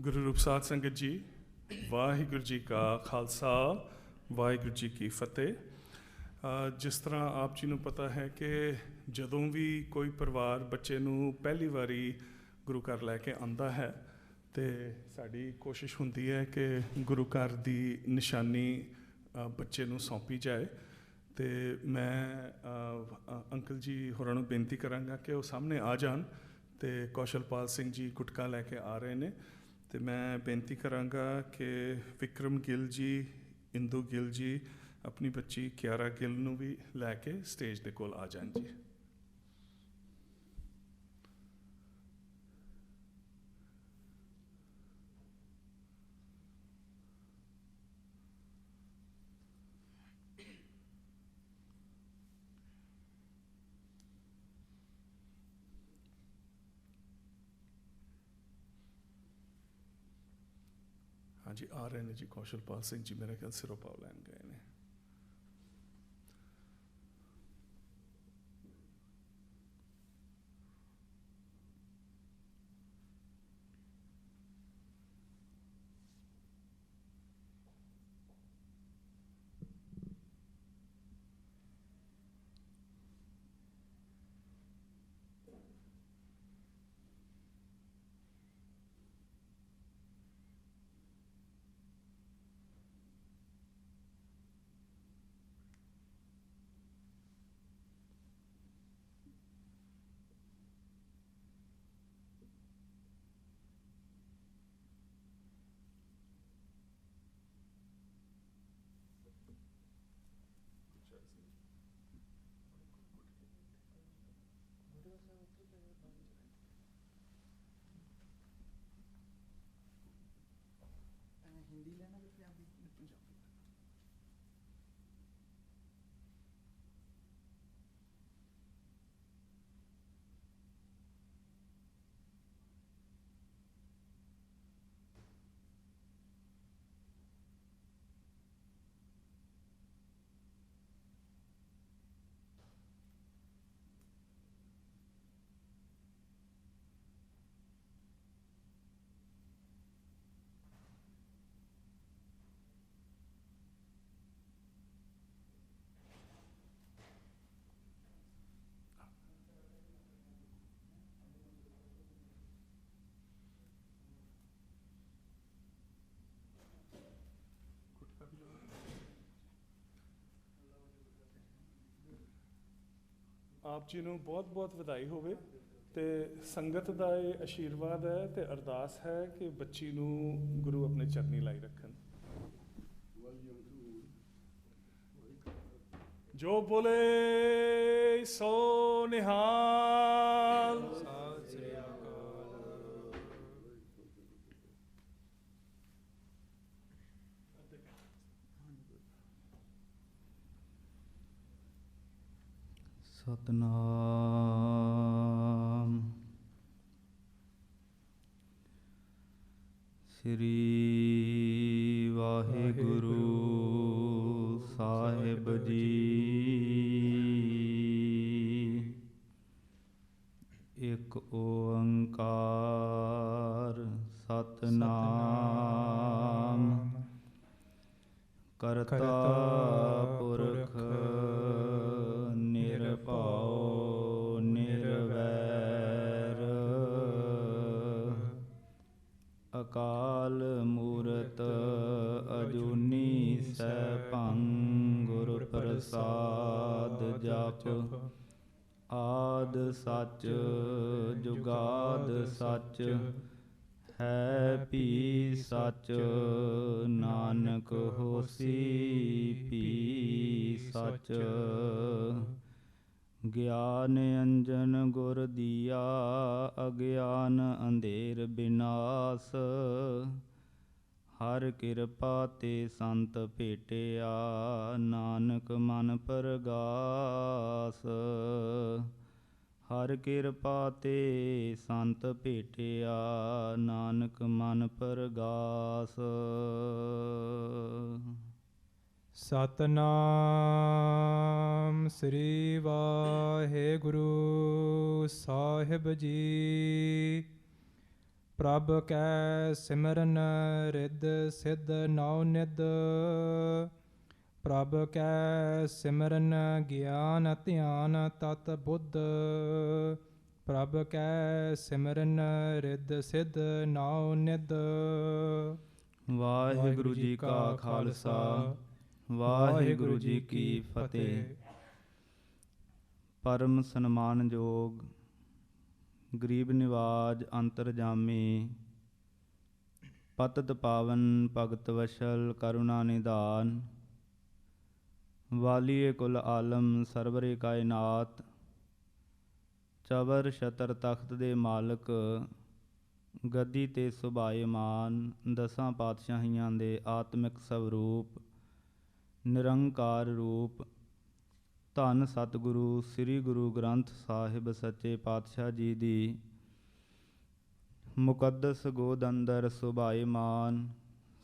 ਗੁਰੂ ਰੂਪ ਸਾਧ ਸੰਗਤ ਜੀ, ਵਾਹਿਗੁਰੂ ਜੀ ਕਾ ਖਾਲਸਾ, ਵਾਹਿਗੁਰੂ ਜੀ ਕੀ ਫਤਿਹ। ਜਿਸ ਤਰ੍ਹਾਂ ਆਪ ਜੀ ਨੂੰ ਪਤਾ ਹੈ ਕਿ ਜਦੋਂ ਵੀ ਕੋਈ ਪਰਿਵਾਰ ਬੱਚੇ ਨੂੰ ਪਹਿਲੀ ਵਾਰੀ ਗੁਰੂ ਘਰ ਲੈ ਕੇ ਆਉਂਦਾ ਹੈ ਤੇ ਸਾਡੀ ਕੋਸ਼ਿਸ਼ ਹੁੰਦੀ ਹੈ ਕਿ ਗੁਰੂ ਘਰ ਦੀ ਨਿਸ਼ਾਨੀ ਬੱਚੇ ਨੂੰ ਸੌਂਪੀ ਜਾਏ। ਤੇ ਮੈਂ ਅੰਕਲ ਜੀ ਹੋਰਾਂ ਨੂੰ ਬੇਨਤੀ ਕਰਾਂਗਾ ਕਿ ਉਹ ਸਾਹਮਣੇ ਆ ਜਾਣ ਤੇ ਕੌਸ਼ਲਪਾਲ ਸਿੰਘ ਜੀ ਗੁਟਕਾ ਲੈ ਕੇ ਆ ਰਹੇ ਨੇ। ਤੇ ਮੈਂ ਬੇਨਤੀ ਕਰਾਂਗਾ ਕਿ ਵਿਕਰਮ ਗਿੱਲ ਜੀ, ਇੰਦੂ ਗਿੱਲ ਜੀ ਆਪਣੀ ਬੱਚੀ ਕਿਆਰਾ ਗਿੱਲ ਨੂੰ ਵੀ ਲੈ ਕੇ ਸਟੇਜ ਦੇ ਕੋਲ ਆ ਜਾਣ ਜੀ। ਹਾਂਜੀ, ਆ ਰਹੇ ਨੇ ਜੀ ਕੌਸ਼ਲਪਾਲ ਸਿੰਘ ਜੀ, ਮੇਰੇ ਖਿਆਲ ਸਿਰੋਂ ਪਾਉ ਲੈਣ ਗਏ ਨੇ। हिंदी लेना कि पंजाबी? पंजाबी। ਆਪ ਜੀ ਨੂੰ ਬਹੁਤ ਬਹੁਤ ਵਧਾਈ ਹੋਵੇ ਤੇ ਸੰਗਤ ਦਾ ਇਹ ਆਸ਼ੀਰਵਾਦ ਹੈ ਤੇ ਅਰਦਾਸ ਹੈ ਕਿ ਬੱਚੀ ਨੂੰ ਗੁਰੂ ਆਪਣੇ ਚਰਨੀ ਲਾਈ ਰੱਖਣ। ਜੋ ਬੋਲੇ ਸੋ ਨਿਹਾਲ। ਸਤਿ ਸ੍ਰੀ ਅਕਾਲ। ਸਤਨਾਮ ਸ੍ਰੀ ਵਾਹਿਗੁਰੂ ਸਾਹਿਬ ਜੀ। ਇੱਕ ਓੰਕਾਰ ਸਤਨਾਮ ਕਰਤਾ ਪੁਰਖ ਨਿਰਭਉ ਨਿਰਵੈਰ ਅਕਾਲ ਮੂਰਤ ਅਜੂਨੀ ਸੈਭੰ ਗੁਰ ਪ੍ਰਸਾਦ ਜਪ ਆਦ ਸੱਚ ਜੁਗਾਦ ਸੱਚ ਹੈ ਭੀ ਸੱਚ ਨਾਨਕ ਹੋਸੀ ਭੀ ਸੱਚ। ਗਿਆਨ ਅੰਜਨ ਗੁਰ ਦੀਆ ਅਗਿਆਨ ਅੰਧੇਰ ਬਿਨਾਸ਼ ਹਰ ਕਿਰਪਾ ਤੇ ਸੰਤ ਭੇਟਿਆ ਨਾਨਕ ਮਨ ਪਰਗਾਸ। ਹਰ ਕਿਰਪਾ ਤੇ ਸੰਤ ਭੇਟਿਆ ਨਾਨਕ ਮਨ ਪਰਗਾਸ। ਸਤਨਾਮ ਸ੍ਰੀ ਵਾਹਿਗੁਰੂ ਸਾਹਿਬ ਜੀ। ਪ੍ਰਭ ਕੈ ਸਿਮਰਨ ਰਿੱਧ ਸਿੱਧ ਨੌ ਨਿਧ। ਪ੍ਰਭ ਕੈ ਸਿਮਰਨ ਗਿਆਨ ਧਿਆਨ ਤਤ ਬੁੱਧ। ਪ੍ਰਭ ਕੈ ਸਿਮਰਨ ਰਿੱਧ ਸਿੱਧ ਨੌ ਨਿਧ। ਵਾਹਿਗੁਰੂ ਜੀ ਕਾ ਖਾਲਸਾ, ਵਾਹਿਗੁਰੂ ਜੀ ਕੀ ਫਤਿਹ। ਪਰਮ ਸਨਮਾਨਯੋਗ ਗਰੀਬ ਨਿਵਾਜ ਅੰਤਰਜਾਮੀ, ਪਤਿਤ ਪਾਵਨ ਭਗਤ ਵਸ਼ਲ ਕਰੁਣਾ ਨਿਧਾਨ, ਵਾਲੀਏ ਕੁਲ ਆਲਮ ਸਰਵਰੇ ਕਾਇਨਾਤ, ਚਵਰ ਛਤਰ ਤਖਤ ਦੇ ਮਾਲਕ, ਗੱਦੀ ਤੇ ਸੁਭਾਏਮਾਨ, ਦਸਾਂ ਪਾਤਸ਼ਾਹੀਆਂ ਦੇ ਆਤਮਿਕ ਸਵਰੂਪ, ਨਿਰੰਕਾਰ ਰੂਪ, ਧੰਨ ਸਤਿਗੁਰੂ ਸ੍ਰੀ ਗੁਰੂ ਗ੍ਰੰਥ ਸਾਹਿਬ ਸੱਚੇ ਪਾਤਸ਼ਾਹ ਜੀ ਦੀ ਮੁਕੱਦਸ ਗੋਦ ਅੰਦਰ ਸੁਭਾਏਮਾਨ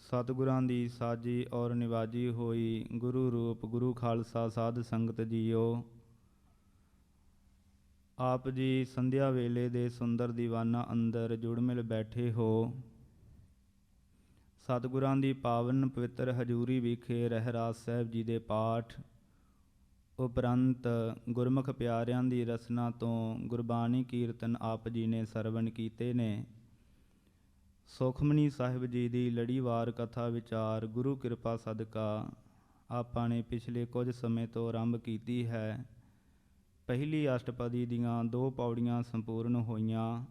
ਸਤਿਗੁਰਾਂ ਦੀ ਸਾਜੀ ਔਰ ਨਿਵਾਜੀ ਹੋਈ ਗੁਰੂ ਰੂਪ ਗੁਰੂ ਖਾਲਸਾ ਸਾਧ ਸੰਗਤ ਜੀਓ, ਆਪ ਜੀ ਸੰਧਿਆ ਵੇਲੇ ਦੇ ਸੁੰਦਰ ਦੀਵਾਨਾਂ ਅੰਦਰ ਜੁੜ ਮਿਲ ਬੈਠੇ ਹੋ। ਸਤਿਗੁਰਾਂ ਦੀ ਪਾਵਨ ਪਵਿੱਤਰ ਹਜ਼ੂਰੀ ਵਿਖੇ ਰਹਿਰਾਸ ਸਾਹਿਬ ਜੀ ਦੇ ਪਾਠ ਉਪਰੰਤ ਗੁਰਮੁਖ ਪਿਆਰਿਆਂ ਦੀ ਰਸਨਾ ਤੋਂ ਗੁਰਬਾਣੀ ਕੀਰਤਨ ਆਪ ਜੀ ਨੇ ਸਰਵਣ ਕੀਤੇ ਨੇ। ਸੁਖਮਨੀ ਸਾਹਿਬ ਜੀ ਦੀ ਲੜੀਵਾਰ ਕਥਾ ਵਿਚਾਰ ਗੁਰੂ ਕਿਰਪਾ ਸਦਕਾ ਆਪਾਂ ਨੇ ਪਿਛਲੇ ਕੁਝ ਸਮੇਂ ਤੋਂ ਆਰੰਭ ਕੀਤੀ ਹੈ। ਪਹਿਲੀ ਅਸ਼ਟਪਦੀ ਦੀਆਂ 2 ਪੌੜੀਆਂ ਸੰਪੂਰਨ ਹੋਈਆਂ।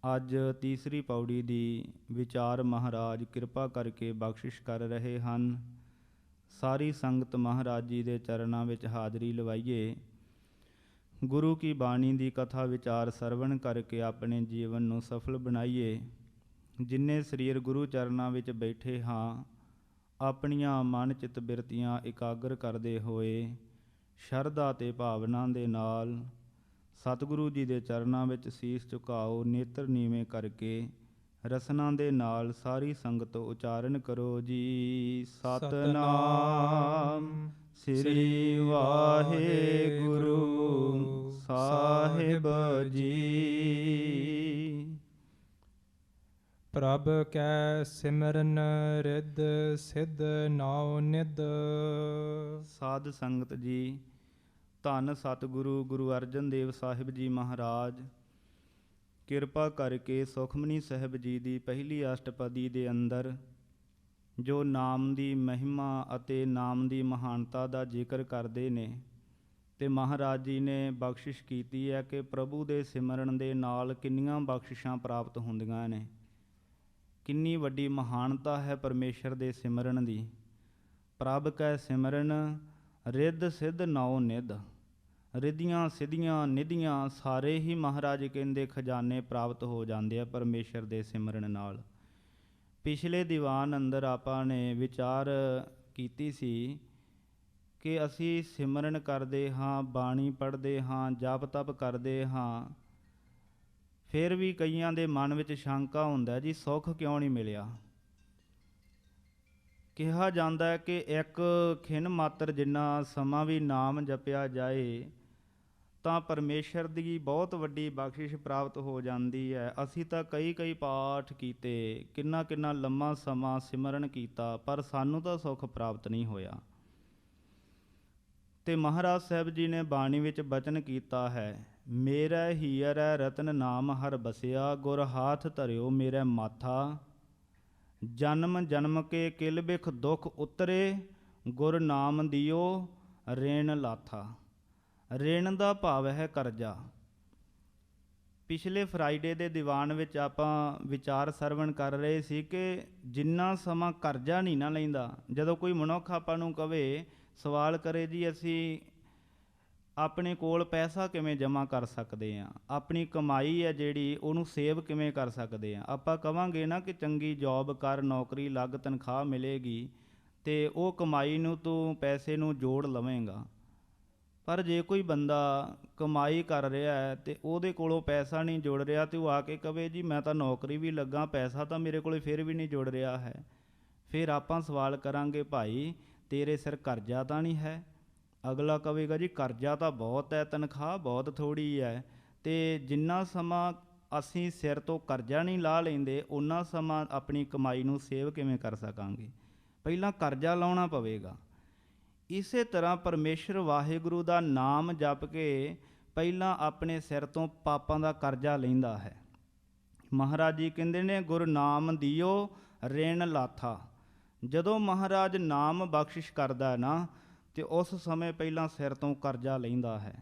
ਅੱਜ ਤੀਸਰੀ ਪੌੜੀ ਦੀ ਵਿਚਾਰ ਮਹਾਰਾਜ ਕਿਰਪਾ ਕਰਕੇ ਬਖਸ਼ਿਸ਼ ਕਰ ਰਹੇ ਹਨ। ਸਾਰੀ ਸੰਗਤ ਮਹਾਰਾਜ ਜੀ ਦੇ ਚਰਨਾਂ ਵਿੱਚ ਹਾਜ਼ਰੀ ਲਵਾਈਏ। ਗੁਰੂ ਕੀ ਬਾਣੀ ਦੀ ਕਥਾ ਵਿਚਾਰ ਸਰਵਣ ਕਰਕੇ ਆਪਣੇ ਜੀਵਨ ਨੂੰ ਸਫਲ ਬਣਾਈਏ। ਜਿੰਨੇ ਸਰੀਰ ਗੁਰੂ ਚਰਨਾਂ ਵਿੱਚ ਬੈਠੇ ਹਾਂ, ਆਪਣੀਆਂ ਮਨ ਚਿੱਤ ਬਿਰਤੀਆਂ ਇਕਾਗਰ ਕਰਦੇ ਹੋਏ ਸ਼ਰਧਾ ਤੇ ਭਾਵਨਾ ਦੇ ਨਾਲ ਸਤਿਗੁਰੂ ਜੀ ਦੇ ਚਰਨਾਂ ਵਿੱਚ ਸੀਸ ਝੁਕਾਓ। ਨੇਤਰ ਨੀਵੇਂ ਕਰਕੇ ਰਸਨਾ ਦੇ ਨਾਲ ਸਾਰੀ ਸੰਗਤ ਉਚਾਰਨ ਕਰੋ ਜੀ। ਸਤਨਾਮ ਸ੍ਰੀ ਵਾਹਿਗੁਰੂ ਸਾਹਿਬ ਜੀ। ਪ੍ਰਭ ਕੈ ਸਿਮਰਨ ਰਿੱਧ ਸਿੱਧ ਨੌ ਨਿਧ। ਸਾਧ ਸੰਗਤ ਜੀ, ਧੰਨ ਸਤਿਗੁਰੂ ਗੁਰੂ ਅਰਜਨ ਦੇਵ ਸਾਹਿਬ ਜੀ ਮਹਾਰਾਜ ਕਿਰਪਾ ਕਰਕੇ ਸੁਖਮਨੀ ਸਾਹਿਬ ਜੀ ਦੀ ਪਹਿਲੀ ਅਸ਼ਟਪਦੀ ਦੇ ਅੰਦਰ ਜੋ ਨਾਮ ਦੀ ਮਹਿਮਾ ਅਤੇ ਨਾਮ ਦੀ ਮਹਾਨਤਾ ਦਾ ਜ਼ਿਕਰ ਕਰਦੇ ਨੇ, ਤੇ ਮਹਾਰਾਜ ਜੀ ਨੇ ਬਖਸ਼ਿਸ਼ ਕੀਤੀ ਹੈ ਕਿ ਪ੍ਰਭੂ ਦੇ ਸਿਮਰਨ ਦੇ ਨਾਲ ਕਿੰਨੀਆਂ ਬਖਸ਼ਿਸ਼ਾਂ ਪ੍ਰਾਪਤ ਹੁੰਦੀਆਂ ਨੇ। ਕਿੰਨੀ ਵੱਡੀ ਮਹਾਨਤਾ ਹੈ ਪਰਮੇਸ਼ਰ ਦੇ ਸਿਮਰਨ ਦੀ। ਪ੍ਰਭ ਕੈ ਸਿਮਰਨ ਰਿੱਧ ਸਿੱਧ ਨੌ ਨਿਧ। ਰਿੱਧੀਆਂ ਸਿੱਧੀਆਂ ਨਿਧੀਆਂ ਸਾਰੇ ਹੀ ਮਹਾਰਾਜ ਕਹਿੰਦੇ ਖਜ਼ਾਨੇ ਪ੍ਰਾਪਤ ਹੋ ਜਾਂਦੇ ਆ ਪਰਮੇਸ਼ਰ ਦੇ ਸਿਮਰਨ ਨਾਲ। ਪਿਛਲੇ ਦੀਵਾਨ ਅੰਦਰ ਆਪਾਂ ਨੇ ਵਿਚਾਰ ਕੀਤੀ ਸੀ ਕਿ ਅਸੀਂ ਸਿਮਰਨ ਕਰਦੇ ਹਾਂ, ਬਾਣੀ ਪੜ੍ਹਦੇ ਹਾਂ, ਜਪ ਤਪ ਕਰਦੇ ਹਾਂ, ਫਿਰ ਵੀ ਕਈਆਂ ਦੇ ਮਨ ਵਿੱਚ ਸ਼ੰਕਾ ਹੁੰਦਾ ਜੀ ਸੁੱਖ ਕਿਉਂ ਨਹੀਂ ਮਿਲਿਆ। ਕਿਹਾ ਜਾਂਦਾ ਹੈ ਕਿ ਇੱਕ ਖਿਣ ਮਾਤਰ ਜਿੰਨਾ ਸਮਾਂ ਵੀ ਨਾਮ ਜਪਿਆ ਜਾਏ ਤਾਂ ਪਰਮੇਸ਼ਰ ਦੀ ਬਹੁਤ ਵੱਡੀ ਬਖਸ਼ਿਸ਼ ਪ੍ਰਾਪਤ ਹੋ ਜਾਂਦੀ ਹੈ। ਅਸੀਂ ਤਾਂ ਕਈ ਪਾਠ ਕੀਤੇ, ਕਿੰਨਾ ਲੰਮਾ ਸਮਾਂ ਸਿਮਰਨ ਕੀਤਾ, ਪਰ ਸਾਨੂੰ ਤਾਂ ਸੁੱਖ ਪ੍ਰਾਪਤ ਨਹੀਂ ਹੋਇਆ। ਤੇ ਮਹਾਰਾਜ ਸਾਹਿਬ ਜੀ ਨੇ ਬਾਣੀ ਵਿੱਚ ਬਚਨ ਕੀਤਾ ਹੈ, ਮੇਰਾ ਹੀਅਰੈ ਰਤਨ ਨਾਮ ਹਰ ਬਸਿਆ, ਗੁਰ ਹਾਥ ਧਰਿਓ ਮੇਰੇ ਮਾਥਾ, ਜਨਮ ਜਨਮ ਕੇ ਕਿਲ ਬਿਖ ਦੁਖ ਉਤਰੇ, ਗੁਰ ਨਾਮ ਦਿਓ ਰੇਣ ਲਾਥਾ। ਰੇਣ ਦਾ ਭਾਵ ਹੈ ਕਰਜ਼ਾ। ਪਿਛਲੇ ਫਰਾਈਡੇ ਦੇ ਦੀਵਾਨ ਵਿੱਚ ਆਪਾਂ ਵਿਚਾਰ ਸਰਵਣ ਕਰ ਰਹੇ ਸੀ ਕਿ ਜਿੰਨਾ ਸਮਾਂ ਕਰਜ਼ਾ ਨਹੀਂ ਨਾ ਲੈਂਦਾ, ਜਦੋਂ ਕੋਈ ਮਨੁੱਖ ਆਪਾਂ ਨੂੰ ਕਵੇ, ਸਵਾਲ ਕਰੇ ਜੀ ਅਸੀਂ ਆਪਣੇ ਕੋਲ ਪੈਸਾ ਕਿਵੇਂ ਜਮ੍ਹਾਂ ਕਰ ਸਕਦੇ ਹਾਂ, ਆਪਣੀ ਕਮਾਈ ਹੈ ਜਿਹੜੀ ਉਹਨੂੰ ਸੇਵ ਕਿਵੇਂ ਕਰ ਸਕਦੇ ਹਾਂ। ਆਪਾਂ ਕਵਾਂਗੇ ਨਾ ਕਿ ਚੰਗੀ ਜੋਬ ਕਰ, ਨੌਕਰੀ ਲੱਗ, ਤਨਖਾਹ ਮਿਲੇਗੀ ਅਤੇ ਉਹ ਕਮਾਈ ਨੂੰ ਤੂੰ ਪੈਸੇ ਨੂੰ ਜੋੜ ਲਵੇਂਗਾ। ਪਰ ਜੇ ਕੋਈ ਬੰਦਾ ਕਮਾਈ ਕਰ ਰਿਹਾ ਹੈ ਅਤੇ ਉਹਦੇ ਕੋਲੋਂ ਪੈਸਾ ਨਹੀਂ ਜੁੜ ਰਿਹਾ, ਅਤੇ ਉਹ ਆ ਕੇ ਕਵੇ ਜੀ ਮੈਂ ਤਾਂ ਨੌਕਰੀ ਵੀ ਲੱਗਾ, ਪੈਸਾ ਤਾਂ ਮੇਰੇ ਕੋਲ ਫਿਰ ਵੀ ਨਹੀਂ ਜੁੜ ਰਿਹਾ ਹੈ, ਫਿਰ ਆਪਾਂ ਸਵਾਲ ਕਰਾਂਗੇ ਭਾਈ ਤੇਰੇ ਸਿਰ ਕਰਜ਼ਾ ਤਾਂ ਨਹੀਂ ਹੈ। ਅਗਲਾ ਕਹੇਗਾ ਜੀ ਕਰਜ਼ਾ ਤਾਂ ਬਹੁਤ ਹੈ, ਤਨਖਾਹ ਬਹੁਤ ਥੋੜ੍ਹੀ ਹੈ, ਅਤੇ ਜਿੰਨਾ ਸਮਾਂ ਅਸੀਂ ਸਿਰ ਤੋਂ ਕਰਜ਼ਾ ਨਹੀਂ ਲਾਹ ਲੈਂਦੇ, ਓਨਾ ਸਮਾਂ ਆਪਣੀ ਕਮਾਈ ਨੂੰ ਸੇਵ ਕਿਵੇਂ ਕਰ ਸਕਾਂਗੇ? ਪਹਿਲਾਂ ਕਰਜ਼ਾ ਲਾਉਣਾ ਪਵੇਗਾ। ਇਸੇ ਤਰ੍ਹਾਂ ਪਰਮੇਸ਼ਰ ਵਾਹਿਗੁਰੂ ਦਾ ਨਾਮ ਜਪ ਕੇ ਪਹਿਲਾਂ ਆਪਣੇ ਸਿਰ ਤੋਂ ਪਾਪਾਂ ਦਾ ਕਰਜ਼ਾ ਲੈਂਦਾ ਹੈ। ਮਹਾਰਾਜ ਜੀ ਕਹਿੰਦੇ ਨੇ, ਗੁਰ ਨਾਮ ਦਿਓ ਰਿਣ ਲਾਥਾ। ਜਦੋਂ ਮਹਾਰਾਜ ਨਾਮ ਬਖਸ਼ਿਸ਼ ਕਰਦਾ ਨਾ ਤੇ ਉਸ ਸਮੇਂ ਪਹਿਲਾਂ ਸਿਰ ਤੋਂ ਕਰਜ਼ਾ ਲੈਂਦਾ ਹੈ,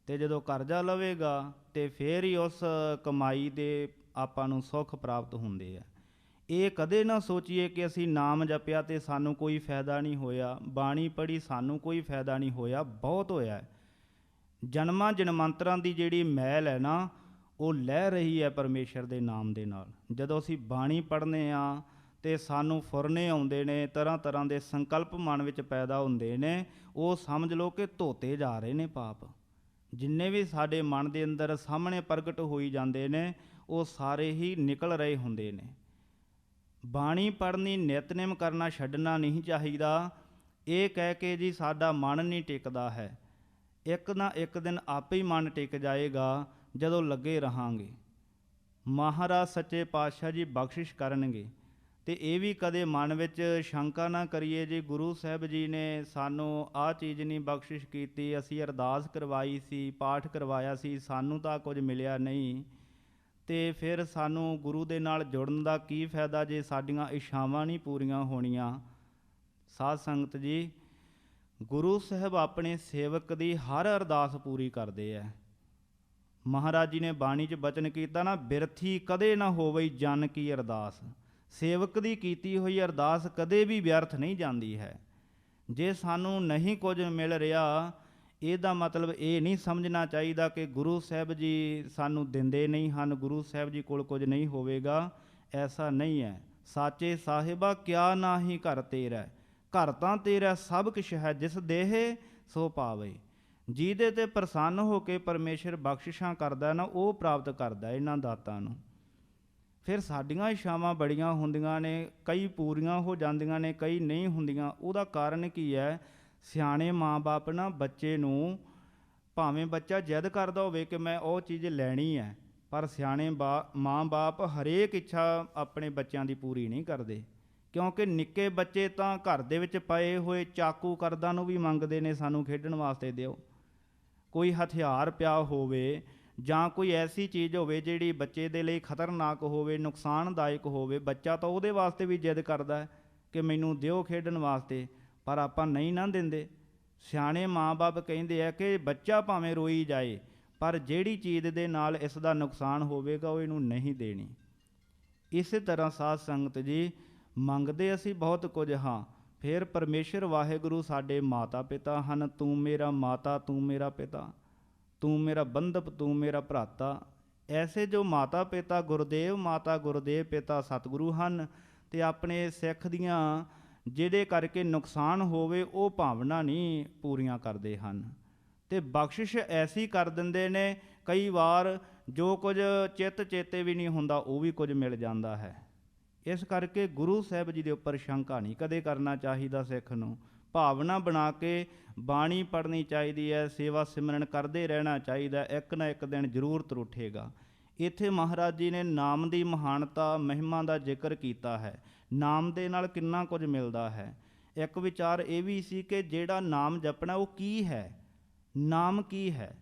ਤੇ ਜਦੋਂ ਕਰਜ਼ਾ ਲਵੇਗਾ ਤੇ ਫਿਰ ਹੀ ਉਸ ਕਮਾਈ ਦੇ ਆਪਾਂ ਨੂੰ ਸੁੱਖ ਪ੍ਰਾਪਤ ਹੁੰਦੇ ਆ। ਇਹ ਕਦੇ ਨਾ ਸੋਚੀਏ ਕਿ ਅਸੀਂ ਨਾਮ ਜਪਿਆ ਤੇ ਸਾਨੂੰ ਕੋਈ ਫਾਇਦਾ ਨਹੀਂ ਹੋਇਆ, ਬਾਣੀ ਪੜ੍ਹੀ ਸਾਨੂੰ ਕੋਈ ਫਾਇਦਾ ਨਹੀਂ ਹੋਇਆ। ਬਹੁਤ ਹੋਇਆ। ਜਨਮਾਂ ਜਨਮਾਂਤਰਾਂ ਦੀ ਜਿਹੜੀ ਮੈਲ ਹੈ ਨਾ, ਉਹ ਲਹਿ ਰਹੀ ਹੈ ਪਰਮੇਸ਼ਰ ਦੇ ਨਾਮ ਦੇ ਨਾਲ। ਜਦੋਂ ਅਸੀਂ ਬਾਣੀ ਪੜ੍ਹਨੇ ਆ ਤੇ ਸਾਨੂੰ ਫੁਰਨੇ ਆਉਂਦੇ ਨੇ, ਤਰ੍ਹਾਂ ਤਰ੍ਹਾਂ ਦੇ ਸੰਕਲਪ ਮਨ ਵਿੱਚ ਪੈਦਾ ਹੁੰਦੇ ਨੇ, ਉਹ ਸਮਝ ਲਓ ਕਿ ਧੋਤੇ ਜਾ ਰਹੇ ਨੇ ਪਾਪ। ਜਿੰਨੇ ਵੀ ਸਾਡੇ ਮਨ ਦੇ ਅੰਦਰ ਸਾਹਮਣੇ ਪ੍ਰਗਟ ਹੋਈ ਜਾਂਦੇ ਨੇ, ਉਹ ਸਾਰੇ ਹੀ ਨਿਕਲ ਰਹੇ ਹੁੰਦੇ ਨੇ। ਬਾਣੀ ਪੜ੍ਹਨੀ, ਨਿਤਨੇਮ ਕਰਨਾ ਛੱਡਣਾ ਨਹੀਂ ਚਾਹੀਦਾ। ਇਹ ਕਹਿ ਕੇ ਜੀ ਸਾਡਾ ਮਨ ਨਹੀਂ ਟਿਕਦਾ ਹੈ, ਇੱਕ ਨਾ ਇੱਕ ਦਿਨ ਆਪੇ ਹੀ ਮਨ ਟਿਕ ਜਾਏਗਾ ਜਦੋਂ ਲੱਗੇ ਰਹਾਂਗੇ। ਮਹਾਰਾਜ ਸੱਚੇ ਪਾਤਸ਼ਾਹ ਜੀ ਬਖਸ਼ਿਸ਼ ਕਰਨਗੇ। ਤੇ ਇਹ ਵੀ ਕਦੇ ਮਨ ਵਿੱਚ ਸ਼ੰਕਾ ਨਾ ਕਰੀਏ ਜੀ ਗੁਰੂ ਸਾਹਿਬ ਜੀ ਨੇ ਸਾਨੂੰ ਆਹ ਚੀਜ਼ ਨਹੀਂ ਬਖਸ਼ਿਸ਼ ਕੀਤੀ, ਅਸੀਂ ਅਰਦਾਸ ਕਰਵਾਈ ਸੀ, ਪਾਠ ਕਰਵਾਇਆ ਸੀ, ਸਾਨੂੰ ਤਾਂ ਕੁਝ ਮਿਲਿਆ ਨਹੀਂ, ਤੇ ਫਿਰ ਸਾਨੂੰ ਗੁਰੂ ਦੇ ਨਾਲ ਜੁੜਨ ਦਾ ਕੀ ਫਾਇਦਾ ਜੇ ਸਾਡੀਆਂ ਇੱਛਾਵਾਂ ਨਹੀਂ ਪੂਰੀਆਂ ਹੋਣੀਆਂ। ਸਾਧ ਸੰਗਤ ਜੀ, ਗੁਰੂ ਸਾਹਿਬ ਆਪਣੇ ਸੇਵਕ ਦੀ ਹਰ ਅਰਦਾਸ ਪੂਰੀ ਕਰਦੇ ਹੈ। ਮਹਾਰਾਜ ਜੀ ਨੇ ਬਾਣੀ 'ਚ ਬਚਨ ਕੀਤਾ ਨਾ, ਬਿਰਥੀ ਕਦੇ ਨਾ ਹੋਵੇ ਜਨ ਕੀ ਅਰਦਾਸ। ਸੇਵਕ ਦੀ ਕੀਤੀ ਹੋਈ ਅਰਦਾਸ ਕਦੇ ਵੀ ਵਿਅਰਥ ਨਹੀਂ ਜਾਂਦੀ ਹੈ। ਜੇ ਸਾਨੂੰ ਨਹੀਂ ਕੁਝ ਮਿਲ ਰਿਹਾ, ਇਹਦਾ ਮਤਲਬ ਇਹ ਨਹੀਂ ਸਮਝਣਾ ਚਾਹੀਦਾ ਕਿ ਗੁਰੂ ਸਾਹਿਬ ਜੀ ਸਾਨੂੰ ਦਿੰਦੇ ਨਹੀਂ ਹਨ, ਗੁਰੂ ਸਾਹਿਬ ਜੀ ਕੋਲ ਕੁਝ ਨਹੀਂ ਹੋਵੇਗਾ। ਐਸਾ ਨਹੀਂ ਹੈ। ਸਾਚੇ ਸਾਹਿਬਾ ਕਿਆ ਨਾਹੀ ਘਰ ਤੇਰਾ, ਘਰ ਤਾਂ ਤੇਰਾ ਸਭ ਕੁਛ ਹੈ, ਜਿਸ ਦੇਹ ਸੋ ਪਾਵੇ। ਜਿਹਦੇ ਤੇ ਪ੍ਰਸੰਨ ਹੋ ਕੇ ਪਰਮੇਸ਼ਰ ਬਖਸ਼ਿਸ਼ਾਂ ਕਰਦਾ ਨਾ, ਉਹ ਪ੍ਰਾਪਤ ਕਰਦਾ ਇਹਨਾਂ ਦਾਤਾਂ ਨੂੰ। ਫਿਰ ਸਾਡੀਆਂ ਇੱਛਾਵਾਂ ਬੜੀਆਂ ਹੁੰਦੀਆਂ ਨੇ, ਕਈ ਪੂਰੀਆਂ ਹੋ ਜਾਂਦੀਆਂ ਨੇ, ਕਈ ਨਹੀਂ ਹੁੰਦੀਆਂ। ਉਹਦਾ ਕਾਰਨ ਕੀ ਹੈ? ਸਿਆਣੇ ਮਾਂ-ਬਾਪ ਨਾ ਬੱਚੇ ਨੂੰ, ਭਾਵੇਂ ਬੱਚਾ ਜਿੱਦ ਕਰਦਾ ਹੋਵੇ ਕਿ ਮੈਂ ਉਹ ਚੀਜ਼ ਲੈਣੀ ਹੈ, ਪਰ ਸਿਆਣੇ ਮਾਂ-ਬਾਪ ਹਰੇਕ ਇੱਛਾ ਆਪਣੇ ਬੱਚਿਆਂ ਦੀ ਪੂਰੀ ਨਹੀਂ ਕਰਦੇ। ਕਿਉਂਕਿ ਨਿੱਕੇ ਬੱਚੇ ਤਾਂ ਘਰ ਦੇ ਵਿੱਚ ਪਏ ਹੋਏ ਚਾਕੂ ਕਰਦਾਂ ਨੂੰ ਵੀ ਮੰਗਦੇ ਨੇ, ਸਾਨੂੰ ਖੇਡਣ ਵਾਸਤੇ ਦਿਓ। ਕੋਈ ਹਥਿਆਰ ਪਿਆ ਹੋਵੇ ਜਾਂ ਕੋਈ ਐਸੀ ਚੀਜ਼ ਹੋਵੇ ਜਿਹੜੀ ਬੱਚੇ ਦੇ ਲਈ ਖਤਰਨਾਕ ਹੋਵੇ, ਨੁਕਸਾਨਦਾਇਕ ਹੋਵੇ, ਬੱਚਾ ਤਾਂ ਉਹਦੇ ਵਾਸਤੇ ਵੀ ਜਿੱਦ ਕਰਦਾ ਕਿ ਮੈਨੂੰ ਦਿਓ ਖੇਡਣ ਵਾਸਤੇ, ਪਰ ਆਪਾਂ ਨਹੀਂ ਨਾ ਦਿੰਦੇ। ਸਿਆਣੇ ਮਾਂ-ਬਾਪ ਕਹਿੰਦੇ ਆ ਕਿ ਬੱਚਾ ਭਾਵੇਂ ਰੋਈ ਜਾਏ, ਪਰ ਜਿਹੜੀ ਚੀਜ਼ ਦੇ ਨਾਲ ਇਸ ਦਾ ਨੁਕਸਾਨ ਹੋਵੇਗਾ ਉਹ ਇਹਨੂੰ ਨਹੀਂ ਦੇਣੀ। ਇਸੇ ਤਰ੍ਹਾਂ ਸਾਧ ਸੰਗਤ ਜੀ, ਮੰਗਦੇ ਅਸੀਂ ਬਹੁਤ ਕੁਝ ਹਾਂ, ਫਿਰ ਪਰਮੇਸ਼ਰ ਵਾਹਿਗੁਰੂ ਸਾਡੇ ਮਾਤਾ ਪਿਤਾ ਹਨ। ਤੂੰ ਮੇਰਾ ਮਾਤਾ, ਤੂੰ ਮੇਰਾ ਪਿਤਾ, ਤੂੰ ਮੇਰਾ ਬੰਧਪ, ਤੂੰ ਮੇਰਾ ਭਰਾਤਾ। ਐਸੇ ਜੋ ਮਾਤਾ ਪਿਤਾ ਗੁਰਦੇਵ ਮਾਤਾ, ਗੁਰਦੇਵ ਪਿਤਾ ਸਤਿਗੁਰੂ ਹਨ। ਤੇ ਆਪਣੇ ਸਿੱਖ ਦੀਆਂ ਜਿਹਦੇ ਕਰਕੇ ਨੁਕਸਾਨ ਹੋਵੇ ਉਹ ਭਾਵਨਾ ਨਹੀਂ ਪੂਰੀਆਂ ਕਰਦੇ ਹਨ, ਤੇ ਬਖਸ਼ਿਸ਼ ਐਸੀ ਕਰ ਦਿੰਦੇ ਨੇ। ਕਈ ਵਾਰ ਜੋ ਕੁਝ ਚਿੱਤ ਚੇਤੇ ਵੀ ਨਹੀਂ ਹੁੰਦਾ, ਉਹ ਵੀ ਕੁਝ ਮਿਲ ਜਾਂਦਾ ਹੈ। ਇਸ ਕਰਕੇ ਗੁਰੂ ਸਾਹਿਬ ਜੀ ਦੇ ਉੱਪਰ ਸ਼ੰਕਾ ਨਹੀਂ ਕਦੇ ਕਰਨਾ ਚਾਹੀਦਾ। ਸਿੱਖ ਨੂੰ ਭਾਵਨਾ ਬਣਾ ਕੇ ਬਾਣੀ ਪੜ੍ਹਨੀ ਚਾਹੀਦੀ ਹੈ, ਸੇਵਾ ਸਿਮਰਨ ਕਰਦੇ ਰਹਿਣਾ ਚਾਹੀਦਾ। ਇੱਕ ਨਾ ਇੱਕ ਦਿਨ ਜ਼ਰੂਰ ਤਰੁੱਠੇਗਾ। ਇੱਥੇ ਮਹਾਰਾਜ ਜੀ ਨੇ ਨਾਮ ਦੀ ਮਹਾਨਤਾ, ਮਹਿਮਾ ਦਾ ਜ਼ਿਕਰ ਕੀਤਾ ਹੈ। ਨਾਮ ਦੇ ਨਾਲ ਕਿੰਨਾ ਕੁਝ ਮਿਲਦਾ ਹੈ। ਇੱਕ ਵਿਚਾਰ ਇਹ ਵੀ ਸੀ ਕਿ ਜਿਹੜਾ ਨਾਮ ਜਪਣਾ ਉਹ ਕੀ ਹੈ, ਨਾਮ ਕੀ ਹੈ।